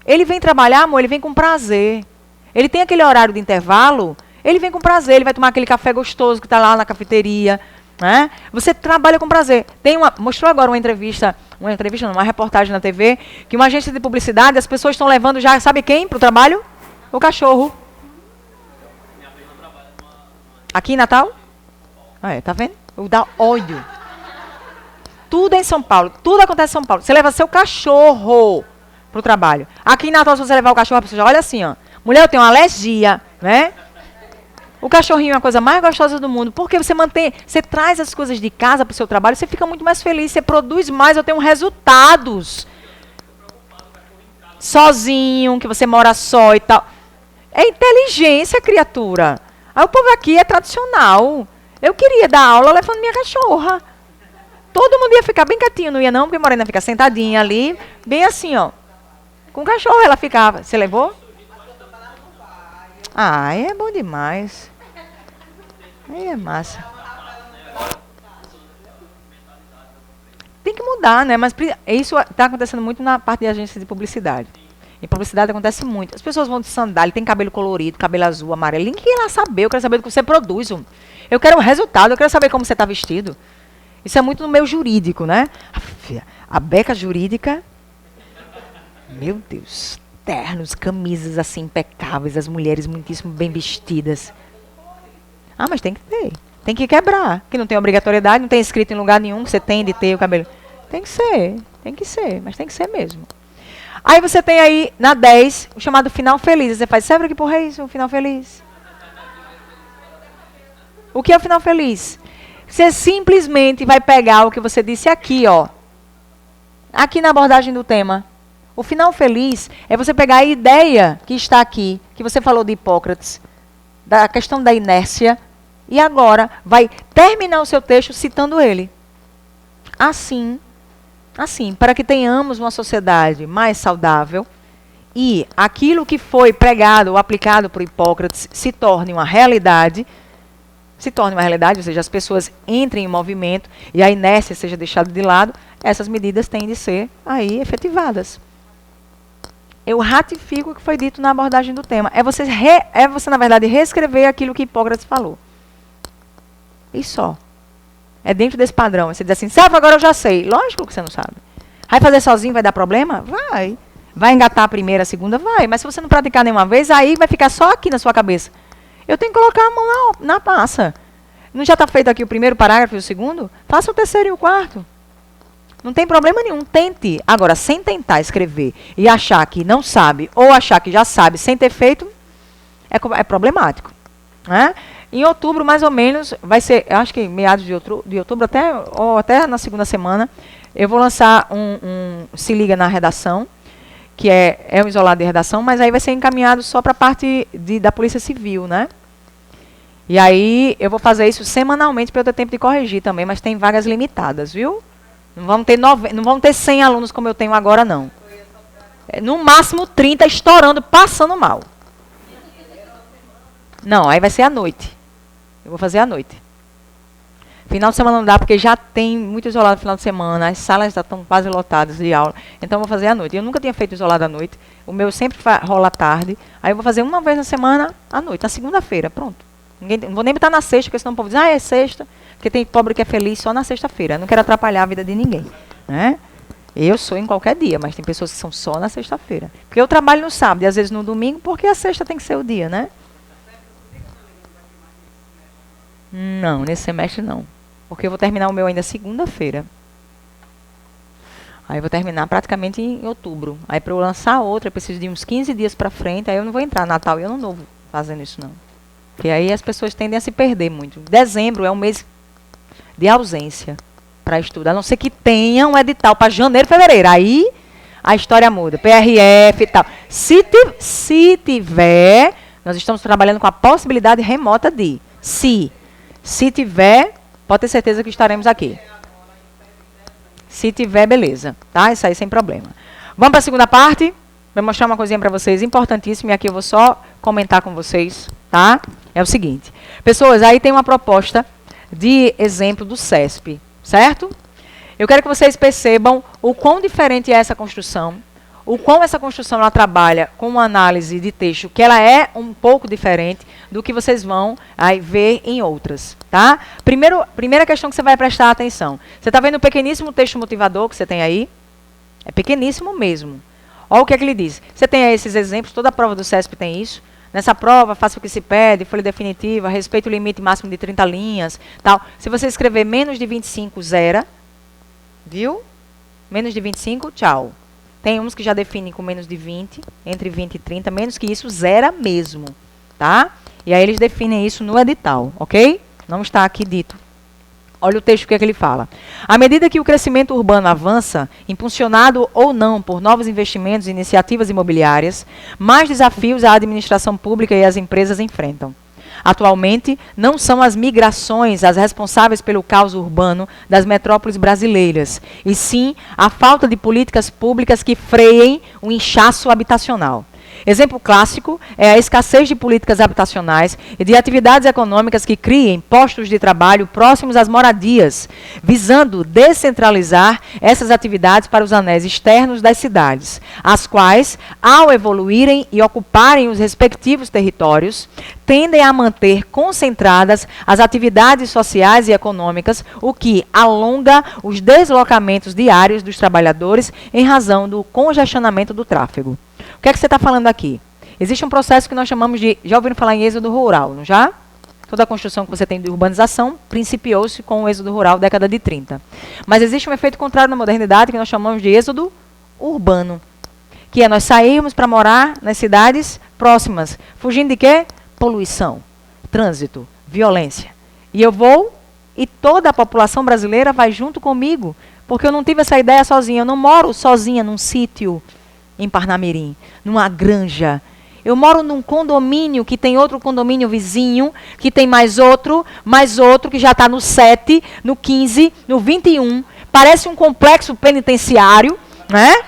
A: Ele vem trabalhar, amor, ele vem com prazer. Ele tem aquele horário de intervalo, ele vem com prazer, ele vai tomar aquele café gostoso que está lá na cafeteria. Né? Você trabalha com prazer. Mostrou agora uma reportagem na TV, que uma agência de publicidade, as pessoas estão levando já, sabe quem para o trabalho? O cachorro. Aqui em Natal? Tá vendo? Dá ódio. Tudo é em São Paulo. Tudo acontece em São Paulo. Você leva seu cachorro pro trabalho. Aqui em Natal, se você levar o cachorro, a pessoa já olha assim, ó. Mulher, eu tenho uma alergia, né? O cachorrinho é a coisa mais gostosa do mundo. Porque você traz as coisas de casa pro seu trabalho, você fica muito mais feliz, você produz mais, eu tenho resultados. Sozinho, que você mora só e tal. É inteligência, criatura. Aí o povo aqui é tradicional. Eu queria dar aula levando minha cachorra. Todo mundo ia ficar bem quietinho, não ia não, porque a Morena fica sentadinha ali, bem assim, ó. Com o cachorro ela ficava. Você levou? É bom demais. Aí é massa. Tem que mudar, né? Mas isso está acontecendo muito na parte de agência de publicidade. Em publicidade acontece muito. As pessoas vão de sandália, tem cabelo colorido, cabelo azul, amarelo. Ninguém quer lá saber, eu quero saber do que você produz. Eu quero o resultado, eu quero saber como você está vestido. Isso é muito no meio jurídico, né? A beca jurídica, meu Deus, ternos, camisas assim impecáveis, as mulheres muitíssimo bem vestidas. Mas tem que ter, tem que quebrar, que não tem obrigatoriedade, não tem escrito em lugar nenhum que você tem de ter o cabelo. Tem que ser, mas tem que ser mesmo. Aí você tem aí, na 10, o chamado final feliz. Você faz, sabe que porra é isso, o final feliz? O que é o final feliz? Você simplesmente vai pegar o que você disse aqui, ó. Aqui na abordagem do tema. O final feliz é você pegar a ideia que está aqui, que você falou de Hipócrates, da questão da inércia, e agora vai terminar o seu texto citando ele. Assim, para que tenhamos uma sociedade mais saudável e aquilo que foi pregado ou aplicado por Hipócrates se torne uma realidade, ou seja, as pessoas entrem em movimento e a inércia seja deixada de lado, essas medidas têm de ser aí efetivadas. eu ratifico o que foi dito na abordagem do tema. É você, na verdade, reescrever aquilo que Hipócrates falou. E só. É dentro desse padrão. Você diz assim, sabe, agora eu já sei. Lógico que você não sabe. Vai fazer sozinho, vai dar problema? Vai. Vai engatar a primeira, a segunda? Vai. Mas se você não praticar nenhuma vez, aí vai ficar só aqui na sua cabeça. Eu tenho que colocar a mão na massa. Não já está feito aqui o primeiro parágrafo e o segundo? Faça o terceiro e o quarto. Não tem problema nenhum. Tente. Agora, sem tentar escrever e achar que não sabe, ou achar que já sabe sem ter feito, é problemático. Né? Em outubro, mais ou menos, vai ser, acho que meados de outubro, ou até na segunda semana, eu vou lançar Se Liga na Redação, que é um isolado de redação, mas aí vai ser encaminhado só para a parte da Polícia Civil, né? E aí eu vou fazer isso semanalmente para eu ter tempo de corrigir também, mas tem vagas limitadas, viu? Não vão ter 100 alunos como eu tenho agora, não. No máximo 30 estourando, passando mal. Não, aí vai ser à noite. Eu vou fazer à noite. Final de semana não dá, porque já tem muito isolado no final de semana, as salas já estão quase lotadas de aula, então eu vou fazer à noite. Eu nunca tinha feito isolado à noite, o meu sempre rola à tarde, aí eu vou fazer uma vez na semana, à noite, na segunda-feira, pronto. Não vou nem botar na sexta, porque senão o povo diz, é sexta, porque tem pobre que é feliz só na sexta-feira. Não quero atrapalhar a vida de ninguém, né? Eu sou em qualquer dia, mas tem pessoas que são só na sexta-feira. Porque eu trabalho no sábado e às vezes no domingo, porque a sexta tem que ser o dia, né? Não, nesse semestre não. Porque eu vou terminar o meu ainda segunda-feira. Aí eu vou terminar praticamente em outubro. Aí para eu lançar outra, eu preciso de uns 15 dias para frente, aí eu não vou entrar Natal e Ano Novo fazendo isso não. Porque aí as pessoas tendem a se perder muito. Dezembro é um mês de ausência para estudo. A não ser que tenha um edital para janeiro, fevereiro. Aí a história muda. PRF e tal. Se tiver, nós estamos trabalhando com a possibilidade remota de. Se tiver, pode ter certeza que estaremos aqui. Se tiver, beleza. Tá? Isso aí sem problema. Vamos para a segunda parte. Vou mostrar uma coisinha para vocês importantíssima. E aqui eu vou só comentar com vocês. Tá? É o seguinte. Pessoas, aí tem uma proposta de exemplo do CESP. Certo? Eu quero que vocês percebam o quão diferente é essa construção. O quão essa construção ela trabalha com uma análise de texto que ela é um pouco diferente do que vocês vão aí ver em outras, tá? Primeira questão que você vai prestar atenção. Você está vendo o pequeníssimo texto motivador que você tem aí? É pequeníssimo mesmo. Olha o que é que ele diz. Você tem aí esses exemplos, toda a prova do CESP tem isso. Nessa prova, faça o que se pede, folha definitiva, respeite o limite máximo de 30 linhas, tal. Se você escrever menos de 25, zera. Viu? Menos de 25, tchau. Tem uns que já definem com menos de 20, entre 20 e 30, menos que isso, zera mesmo, tá? E aí eles definem isso no edital, ok? Não está aqui dito. Olha o texto que é que ele fala. À medida que o crescimento urbano avança, impulsionado ou não por novos investimentos e iniciativas imobiliárias, mais desafios a administração pública e as empresas enfrentam. Atualmente, não são as migrações as responsáveis pelo caos urbano das metrópoles brasileiras, e sim a falta de políticas públicas que freiem o inchaço habitacional. Exemplo clássico é a escassez de políticas habitacionais e de atividades econômicas que criem postos de trabalho próximos às moradias, visando descentralizar essas atividades para os anéis externos das cidades, as quais, ao evoluírem e ocuparem os respectivos territórios, tendem a manter concentradas as atividades sociais e econômicas, o que alonga os deslocamentos diários dos trabalhadores em razão do congestionamento do tráfego. O que é que você está falando aqui? Existe um processo que nós chamamos de... Já ouviram falar em êxodo rural, não já? Toda a construção que você tem de urbanização principiou-se com o êxodo rural, década de 30. Mas existe um efeito contrário na modernidade que nós chamamos de êxodo urbano. Que é nós sairmos para morar nas cidades próximas. Fugindo de quê? Poluição, trânsito, violência. E eu vou e toda a população brasileira vai junto comigo. Porque eu não tive essa ideia sozinha. Eu não moro sozinha num sítio em Parnamirim, numa granja. Eu moro num condomínio que tem outro condomínio vizinho, que tem mais outro, que já está no 7, no 15, no 21. Parece um complexo penitenciário, né?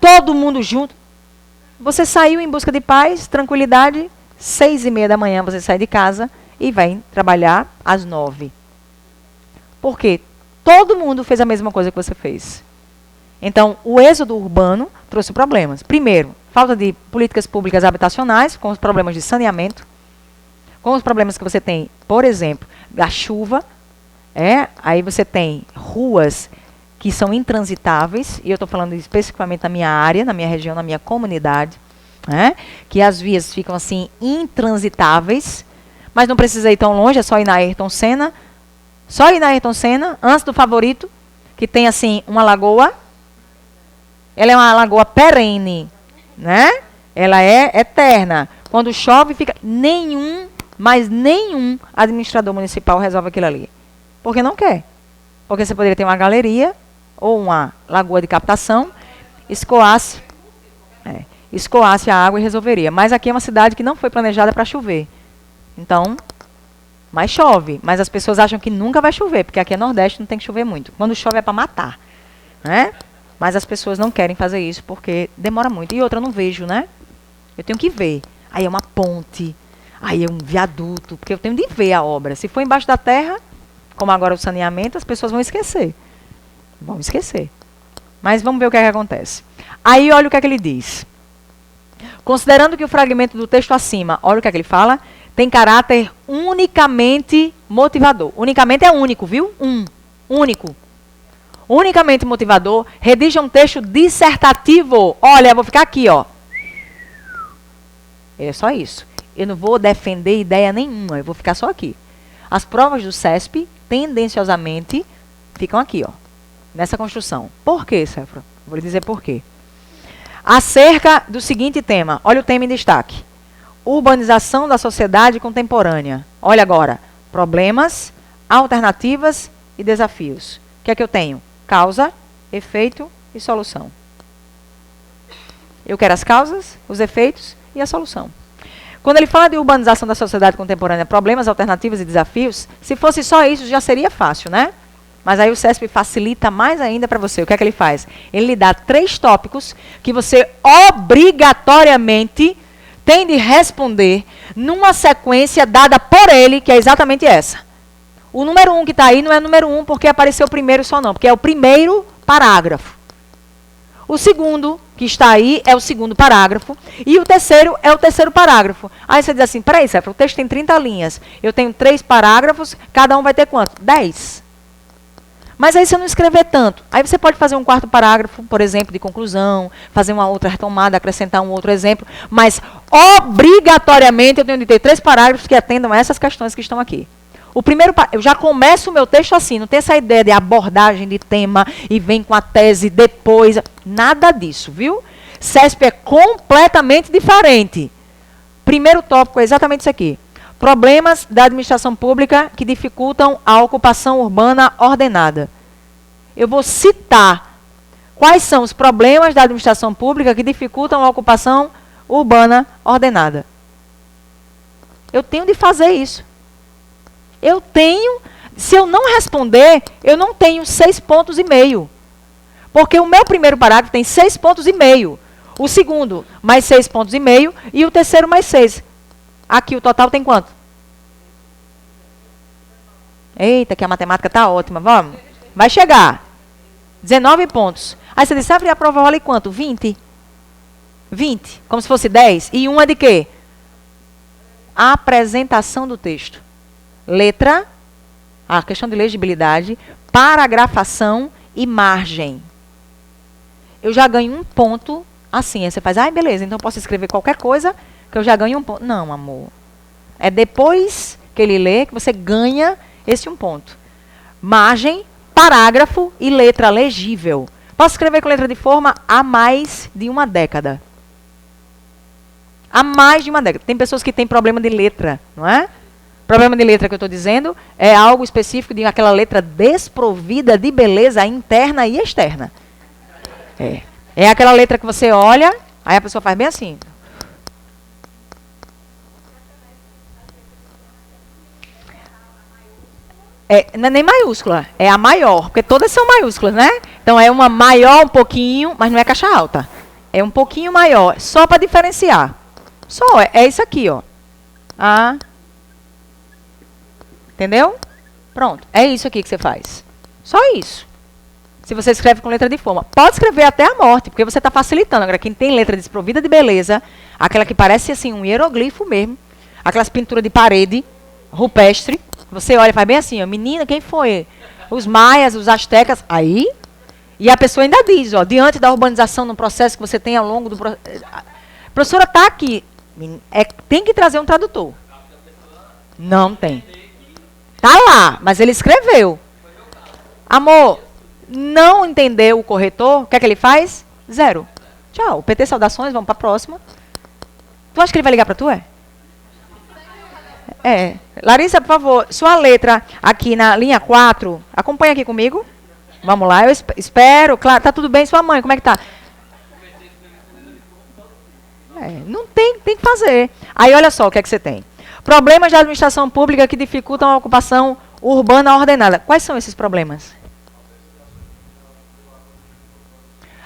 A: Todo mundo junto. Você saiu em busca de paz, tranquilidade, 6:30 da manhã você sai de casa e vai trabalhar às 9. Por quê? Todo mundo fez a mesma coisa que você fez. Então, o êxodo urbano trouxe problemas. Primeiro, falta de políticas públicas habitacionais, com os problemas de saneamento, com os problemas que você tem, por exemplo, da chuva, aí você tem ruas que são intransitáveis, e eu estou falando especificamente na minha área, na minha região, na minha comunidade, que as vias ficam assim intransitáveis, mas não precisa ir tão longe, é só ir na Ayrton Senna, antes do Favorito, que tem assim uma lagoa, ela é uma lagoa perene, né? Ela é eterna. Quando chove, fica mas nenhum administrador municipal resolve aquilo ali. Porque não quer. Porque você poderia ter uma galeria ou uma lagoa de captação, escoasse a água e resolveria. Mas aqui é uma cidade que não foi planejada para chover. Então, mas chove. Mas as pessoas acham que nunca vai chover, porque aqui é Nordeste, não tem que chover muito. Quando chove é para matar, né? Mas as pessoas não querem fazer isso porque demora muito. E outra, eu não vejo, né? Eu tenho que ver. Aí é uma ponte, aí é um viaduto, porque eu tenho de ver a obra. Se for embaixo da terra, como agora o saneamento, as pessoas vão esquecer. Mas vamos ver o que é que acontece. Aí olha o que é que ele diz. Considerando que o fragmento do texto acima, olha o que é que ele fala, tem caráter unicamente motivador. Unicamente é único, viu? Único. Unicamente motivador, redija um texto dissertativo. Olha, eu vou ficar aqui, ó. É só isso. Eu não vou defender ideia nenhuma, eu vou ficar só aqui. As provas do CESP, tendenciosamente, ficam aqui, ó. Nessa construção. Por quê, Séfora? Vou lhe dizer por quê. Acerca do seguinte tema. Olha o tema em destaque. Urbanização da sociedade contemporânea. Olha agora. Problemas, alternativas e desafios. O que é que eu tenho? Causa, efeito e solução. Eu quero as causas, os efeitos e a solução. Quando ele fala de urbanização da sociedade contemporânea, problemas, alternativas e desafios, se fosse só isso já seria fácil, né? Mas aí o CESP facilita mais ainda para você. O que é que ele faz? Ele lhe dá 3 tópicos que você obrigatoriamente tem de responder numa sequência dada por ele, que é exatamente essa. O número 1 que está aí não é número 1 porque apareceu primeiro só não, porque é o primeiro parágrafo. O segundo que está aí é o segundo parágrafo. E o terceiro é o terceiro parágrafo. Aí você diz assim, peraí, Séfora, o texto tem 30 linhas. Eu tenho 3 parágrafos, cada um vai ter quanto? 10. Mas aí se eu não escrever tanto, aí você pode fazer um 4º parágrafo, por exemplo, de conclusão, fazer uma outra retomada, acrescentar um outro exemplo, mas obrigatoriamente eu tenho de ter 3 parágrafos que atendam a essas questões que estão aqui. O primeiro, eu já começo o meu texto assim, não tem essa ideia de abordagem de tema e vem com a tese depois, nada disso, viu? CESP é completamente diferente. Primeiro tópico é exatamente isso aqui. Problemas da administração pública que dificultam a ocupação urbana ordenada. Eu vou citar quais são os problemas da administração pública que dificultam a ocupação urbana ordenada. Eu tenho de fazer isso. Se eu não responder, eu não tenho 6,5 pontos. Porque o meu primeiro parágrafo tem 6,5 pontos. O segundo, mais 6,5 pontos. E o terceiro, mais 6. Aqui o total tem quanto? Eita, que a matemática está ótima. Vamos. Vai chegar. 19 pontos. Aí você disse, a prova vale quanto? 20. 20. Como se fosse 10. E uma de quê? A apresentação do texto. Letra, a questão de legibilidade, paragrafação e margem. Eu já ganho 1 ponto assim. Aí você faz, beleza, então eu posso escrever qualquer coisa que eu já ganho 1 ponto. Não, amor. É depois que ele lê que você ganha esse 1 ponto. Margem, parágrafo e letra legível. Posso escrever com letra de forma há mais de 1 década. Há mais de 1 década. Tem pessoas que têm problema de letra, não é? Problema de letra que eu estou dizendo é algo específico de aquela letra desprovida de beleza interna e externa. É aquela letra que você olha, aí a pessoa faz bem assim. Não é nem maiúscula, é a maior, porque todas são maiúsculas, né? Então é uma maior um pouquinho, mas não é caixa alta. É um pouquinho maior, só para diferenciar. Só, é isso aqui, ó. Entendeu? Pronto, é isso aqui que você faz. Só isso. se você escreve com letra de forma. Pode escrever até a morte, porque você está facilitando. Agora, quem tem letra desprovida de beleza, aquela que parece assim um hieroglifo mesmo, aquelas pinturas de parede, rupestre, você olha e faz bem assim, ó, menina, quem foi? Os maias, os astecas, aí... E a pessoa ainda diz, ó, diante da urbanização, no processo que você tem ao longo do processo... A professora está aqui, tem que trazer um tradutor. Não tem. Tá lá, mas ele escreveu. Amor, não entendeu o corretor, o que é que ele faz? 0. Tchau, PT saudações, vamos para a próxima. Tu acha que ele vai ligar para tu, é? É. Larissa, por favor, sua letra aqui na linha 4, acompanha aqui comigo. Vamos lá, eu espero. Claro, tá tudo bem, sua mãe, como é que tá? Não tem que fazer. Aí, olha só o que é que você tem. Problemas da administração pública que dificultam a ocupação urbana ordenada. Quais são esses problemas?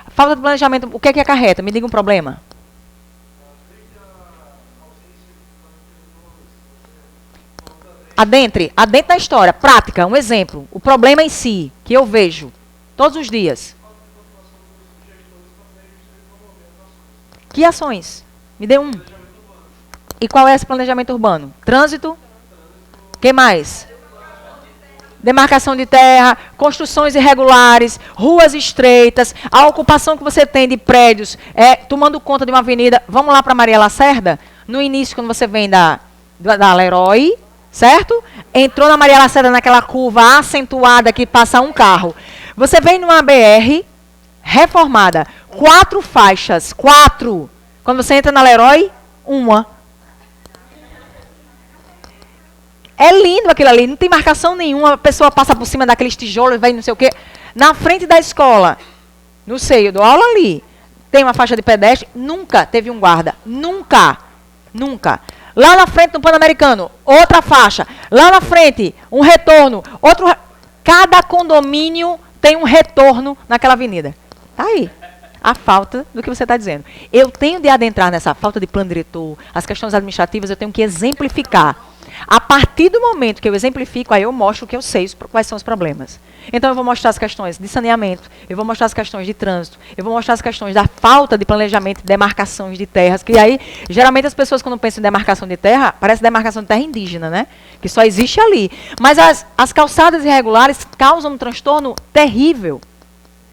A: Falta de planejamento, o que é que acarreta? Me diga um problema. Adentre da história, prática, um exemplo. O problema em si, que eu vejo todos os dias. Que ações? Me dê um. E qual é esse planejamento urbano? Trânsito? Que mais? Demarcação de terra, construções irregulares, ruas estreitas, a ocupação que você tem de prédios, tomando conta de uma avenida. Vamos lá para Maria Lacerda? No início, quando você vem da Leroy, certo? Entrou na Maria Lacerda naquela curva acentuada que passa um carro. Você vem numa BR reformada, 4 faixas, 4. Quando você entra na Leroy, 1. É lindo aquilo ali, não tem marcação nenhuma, a pessoa passa por cima daqueles tijolos, vai não sei o quê. Na frente da escola, no seio, eu dou aula ali, tem uma faixa de pedestre, nunca teve um guarda, nunca. Lá na frente, no Pan-Americano, outra faixa. Lá na frente, um retorno, outro... Cada condomínio tem um retorno naquela avenida. Tá aí. A falta do que você está dizendo. Eu tenho de adentrar nessa falta de plano diretor, as questões administrativas, eu tenho que exemplificar. A partir do momento que eu exemplifico, aí eu mostro o que eu sei, quais são os problemas. Então eu vou mostrar as questões de saneamento, eu vou mostrar as questões de trânsito, eu vou mostrar as questões da falta de planejamento e demarcações de terras, que aí, geralmente as pessoas quando pensam em demarcação de terra, parece demarcação de terra indígena, né? Que só existe ali. Mas as calçadas irregulares causam um transtorno terrível.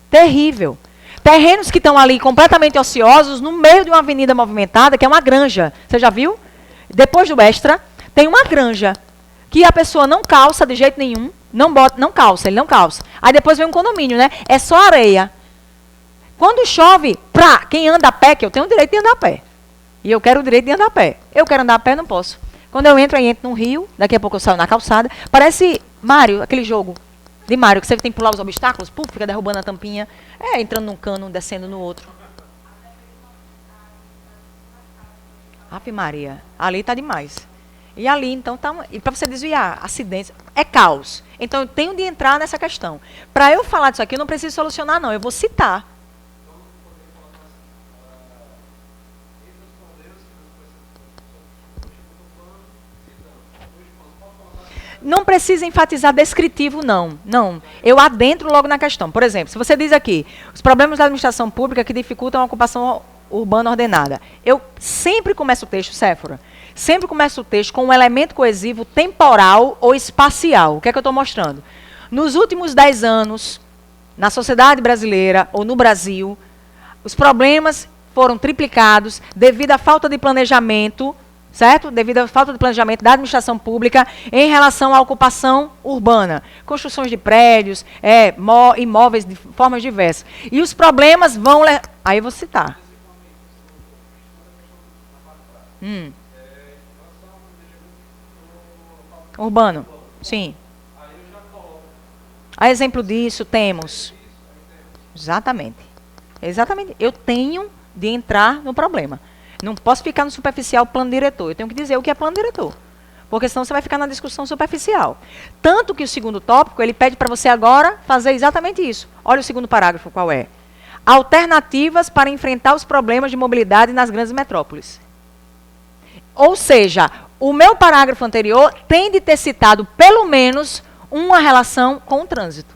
A: Terrível. Terrenos que estão ali completamente ociosos, no meio de uma avenida movimentada, que é uma granja. Você já viu? Depois do Extra, tem uma granja que a pessoa não calça de jeito nenhum, não calça. Aí depois vem um condomínio, né? É só areia. Quando chove, pra quem anda a pé, que eu tenho o direito de andar a pé. E eu quero o direito de andar a pé. Eu quero andar a pé, não posso. Quando eu entro, aí entro num rio, daqui a pouco eu saio na calçada. Parece Mario, aquele jogo de Mario, que você tem que pular os obstáculos, fica derrubando a tampinha, entrando num cano, descendo no outro. Ave Maria, ali tá demais. E ali, então, e para você desviar acidentes, é caos. Então, eu tenho de entrar nessa questão. Para eu falar disso aqui, eu não preciso solucionar, não. Eu vou citar. Não precisa enfatizar descritivo, não. Não. Eu adentro logo na questão. Por exemplo, se você diz aqui, os problemas da administração pública que dificultam a ocupação urbana ordenada. Eu sempre começo o texto, Séfora, sempre começo o texto com um elemento coesivo temporal ou espacial. O que é que eu estou mostrando? Nos últimos 10 anos, na sociedade brasileira ou no Brasil, os problemas foram triplicados devido à falta de planejamento, certo? Devido à falta de planejamento da administração pública em relação à ocupação urbana. Construções de prédios, imóveis de formas diversas. E os problemas vão... Aí eu vou citar. Urbano, sim. A exemplo disso, temos. Exatamente. Eu tenho de entrar no problema. Não posso ficar no superficial plano diretor. Eu tenho que dizer o que é plano diretor. Porque senão você vai ficar na discussão superficial. Tanto que o segundo tópico, ele pede para você agora fazer exatamente isso. Olha o segundo parágrafo, qual é? Alternativas para enfrentar os problemas de mobilidade nas grandes metrópoles. Ou seja, o meu parágrafo anterior tem de ter citado, pelo menos, uma relação com o trânsito.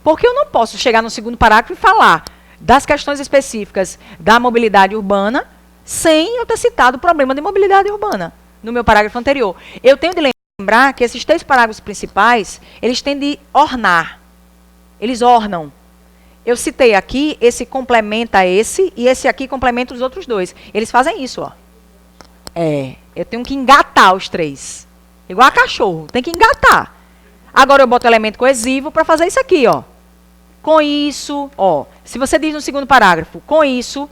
A: Porque eu não posso chegar no segundo parágrafo e falar das questões específicas da mobilidade urbana sem eu ter citado o problema de mobilidade urbana no meu parágrafo anterior. Eu tenho de lembrar que esses 3 parágrafos principais, eles têm de ornar. Eles ornam. Eu citei aqui, esse complementa esse, e esse aqui complementa os outros 2. Eles fazem isso, ó. Eu tenho que engatar os 3. Igual a cachorro, tem que engatar. Agora eu boto o elemento coesivo para fazer isso aqui, ó. Com isso, ó, se você diz no segundo parágrafo, com isso,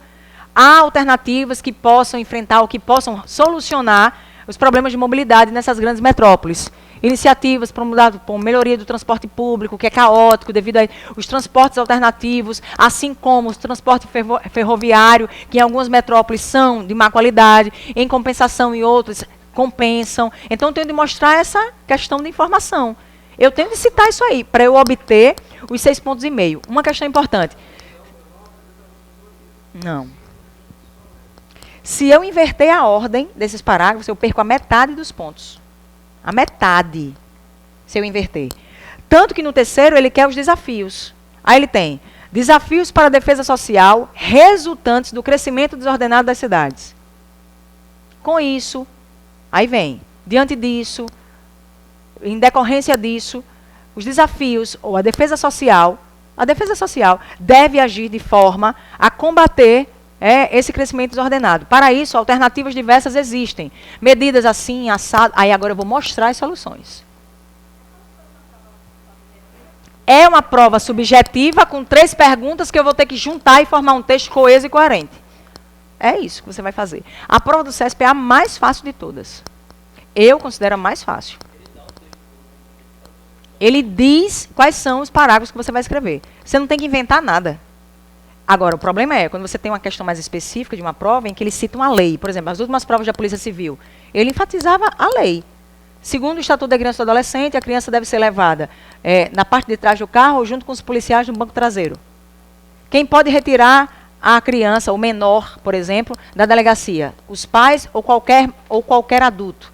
A: há alternativas que possam enfrentar ou que possam solucionar os problemas de mobilidade nessas grandes metrópoles. Iniciativas para melhoria do transporte público, que é caótico devido aos transportes alternativos, assim como o transporte ferroviário, que em algumas metrópoles são de má qualidade, em compensação em outras compensam. Então, eu tenho de mostrar essa questão de informação. Eu tenho de citar isso aí, para eu obter os 6,5 pontos. Uma questão importante. Não. Se eu inverter a ordem desses parágrafos, eu perco a metade dos pontos. A metade, se eu inverter. Tanto que no terceiro ele quer os desafios. Aí ele tem desafios para a defesa social resultantes do crescimento desordenado das cidades. Com isso, aí vem, diante disso, em decorrência disso, os desafios ou a defesa social deve agir de forma a combater esse crescimento desordenado. Para isso, alternativas diversas existem. Medidas assim, assado. Aí agora eu vou mostrar as soluções. É uma prova subjetiva com 3 perguntas que eu vou ter que juntar e formar um texto coeso e coerente. É isso que você vai fazer. A prova do CESP é a mais fácil de todas. Eu considero a mais fácil. Ele diz quais são os parágrafos que você vai escrever. Você não tem que inventar nada. Agora, o problema é quando você tem uma questão mais específica de uma prova em que ele cita uma lei. Por exemplo, as últimas provas da Polícia Civil. Ele enfatizava a lei. Segundo o Estatuto da Criança e do Adolescente, a criança deve ser levada na parte de trás do carro ou junto com os policiais no banco traseiro. Quem pode retirar a criança, o menor, por exemplo, da delegacia? Os pais ou qualquer adulto.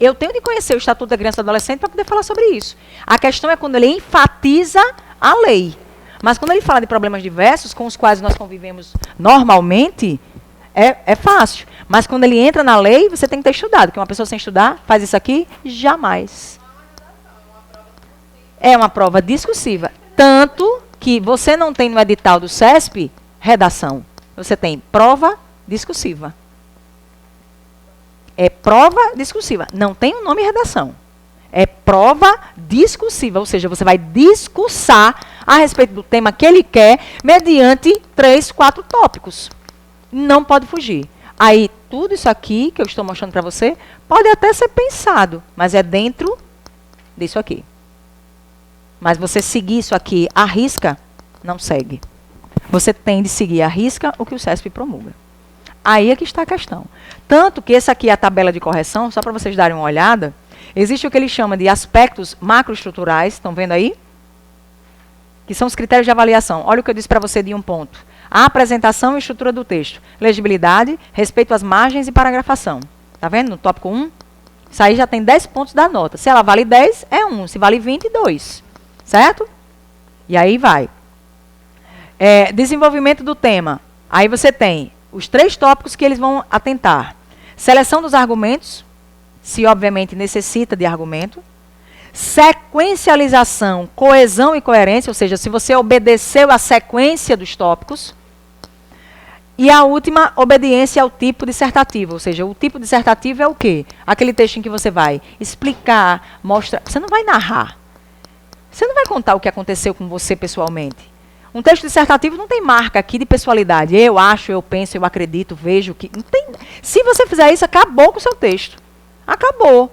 A: Eu tenho de conhecer o Estatuto da Criança e do Adolescente para poder falar sobre isso. A questão é quando ele enfatiza a lei. Mas quando ele fala de problemas diversos, com os quais nós convivemos normalmente, é fácil. Mas quando ele entra na lei, você tem que ter estudado. Porque uma pessoa sem estudar faz isso aqui? Jamais. É uma prova discursiva. Tanto que você não tem no edital do CESP redação. Você tem prova discursiva. É prova discursiva. Não tem o nome redação. É prova discursiva, ou seja, você vai discursar a respeito do tema que ele quer mediante 3, 4 tópicos. Não pode fugir. Aí, tudo isso aqui que eu estou mostrando para você pode até ser pensado, mas é dentro disso aqui. Mas você seguir isso aqui à risca, não segue. Você tem de seguir à risca o que o CESP promulga. Aí é que está a questão. Tanto que essa aqui é a tabela de correção, só para vocês darem uma olhada. Existe o que ele chama de aspectos macroestruturais, estão vendo aí? Que são os critérios de avaliação. Olha o que eu disse para você de um ponto. A apresentação e estrutura do texto. Legibilidade, respeito às margens e paragrafação. Está vendo no tópico 1? Isso aí já tem 10 pontos da nota. Se ela vale 10, é 1. Se vale 20, 2. Certo? E aí vai. Desenvolvimento do tema. Aí você tem os 3 tópicos que eles vão atentar. Seleção dos argumentos, se obviamente necessita de argumento. Sequencialização, coesão e coerência, ou seja, se você obedeceu à sequência dos tópicos. E a última, obediência ao tipo dissertativo, ou seja, o tipo dissertativo é o quê? Aquele texto em que você vai explicar, mostrar. Você não vai narrar. Você não vai contar o que aconteceu com você pessoalmente. Um texto dissertativo não tem marca aqui de pessoalidade. Eu acho, eu penso, eu acredito, vejo que... Não tem. Se você fizer isso, acabou com o seu texto. Acabou.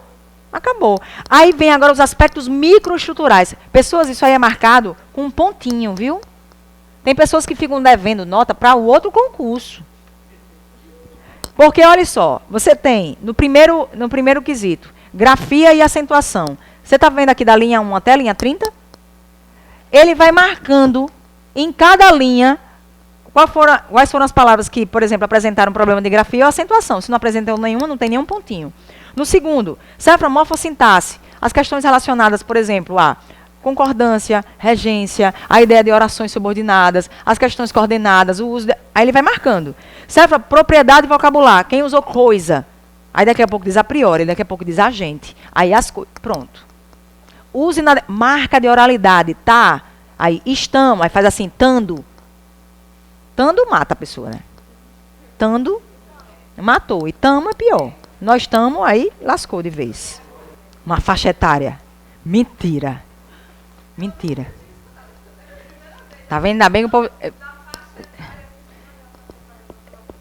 A: Acabou. Aí vem agora os aspectos microestruturais. Pessoas, isso aí é marcado com um pontinho, viu? Tem pessoas que ficam devendo nota para o outro concurso. Porque, olha só, você tem, no primeiro quesito, grafia e acentuação. Você está vendo aqui da linha 1 até a linha 30? Ele vai marcando em cada linha quais foram as palavras que, por exemplo, apresentaram um problema de grafia ou acentuação. Se não apresentou nenhuma, não tem nenhum pontinho. No segundo, cefra, morfossintaxe. As questões relacionadas, por exemplo, a concordância, regência, a ideia de orações subordinadas, as questões coordenadas, o uso... Aí ele vai marcando. Serve para propriedade e vocabular. Quem usou coisa? Aí daqui a pouco diz a priori, daqui a pouco diz agente. Aí as coisas... Pronto. Use na... Marca de oralidade, tá? Aí estamos, aí faz assim, tando. Tando mata a pessoa, né? Tando matou. E tamo é pior. Nós estamos, aí lascou de vez. Uma faixa etária. Mentira. Mentira. Tá vendo? Ainda bem que o povo...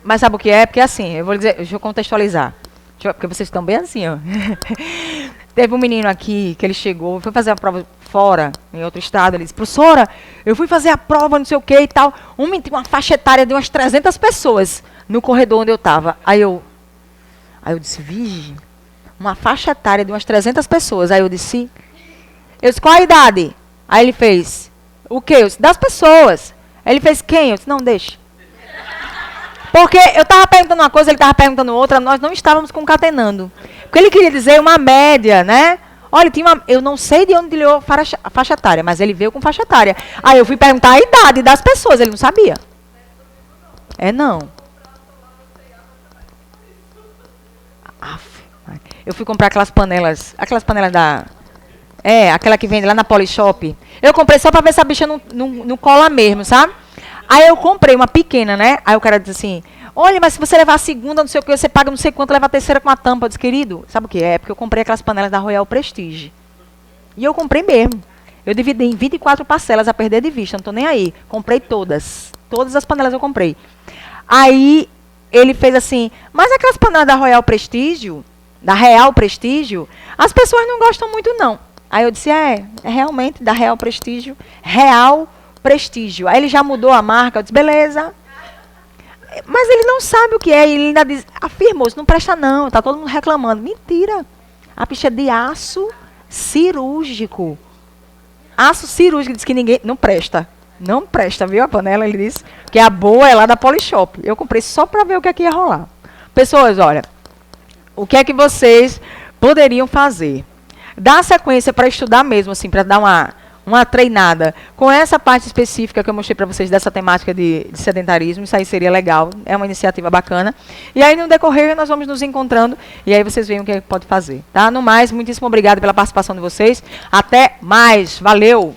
A: Mas sabe o que é? Porque assim, eu vou dizer, deixa eu contextualizar. Porque vocês estão bem assim, ó. Teve um menino aqui que ele chegou, foi fazer a prova fora, em outro estado. Ele disse, professora, eu fui fazer a prova, não sei o que e tal. Uma faixa etária de umas 300 pessoas no corredor onde eu estava. Aí eu disse, vige, uma faixa etária de umas 300 pessoas. Aí eu disse, qual a idade? Aí ele fez, o quê? Eu disse, das pessoas. Aí ele fez, quem? Eu disse, não, deixa. Porque eu estava perguntando uma coisa, ele estava perguntando outra, nós não estávamos concatenando. Porque ele queria dizer uma média, né? Olha, eu não sei de onde ele leu a faixa etária, mas ele veio com faixa etária. Aí eu fui perguntar a idade das pessoas, ele não sabia. Não. Eu fui comprar aquelas panelas da... aquela que vende lá na Polishop. Eu comprei só para ver se a bicha não cola mesmo, sabe? Aí eu comprei uma pequena, né? Aí o cara disse assim, olha, mas se você levar a segunda, não sei o que, você paga não sei quanto, leva a terceira com a tampa. Eu disse, querido, sabe o que é? Porque eu comprei aquelas panelas da Royal Prestige. E eu comprei mesmo. Eu dividi em 24 parcelas a perder de vista, não tô nem aí. Comprei todas. Todas as panelas eu comprei. Aí ele fez assim, mas aquelas panelas da Royal Prestige, da Real Prestige, as pessoas não gostam muito não. Aí eu disse, realmente, da Real Prestige, Real Prestígio. Aí ele já mudou a marca, eu disse, beleza. Mas ele não sabe o que é, ele ainda afirmou, isso não presta não, está todo mundo reclamando. Mentira. A bicha é de aço cirúrgico. Aço cirúrgico, diz que ninguém, não presta. Não presta, viu a panela? Ele disse que a boa é lá da Polishop. Eu comprei só para ver o que é que ia rolar. Pessoas, olha, o que é que vocês poderiam fazer? Dar sequência para estudar mesmo, assim, para dar uma treinada com essa parte específica que eu mostrei para vocês dessa temática de sedentarismo. Isso aí seria legal, é uma iniciativa bacana. E aí, no decorrer, nós vamos nos encontrando e aí vocês veem o que pode fazer. Tá? No mais, muitíssimo obrigado pela participação de vocês. Até mais. Valeu!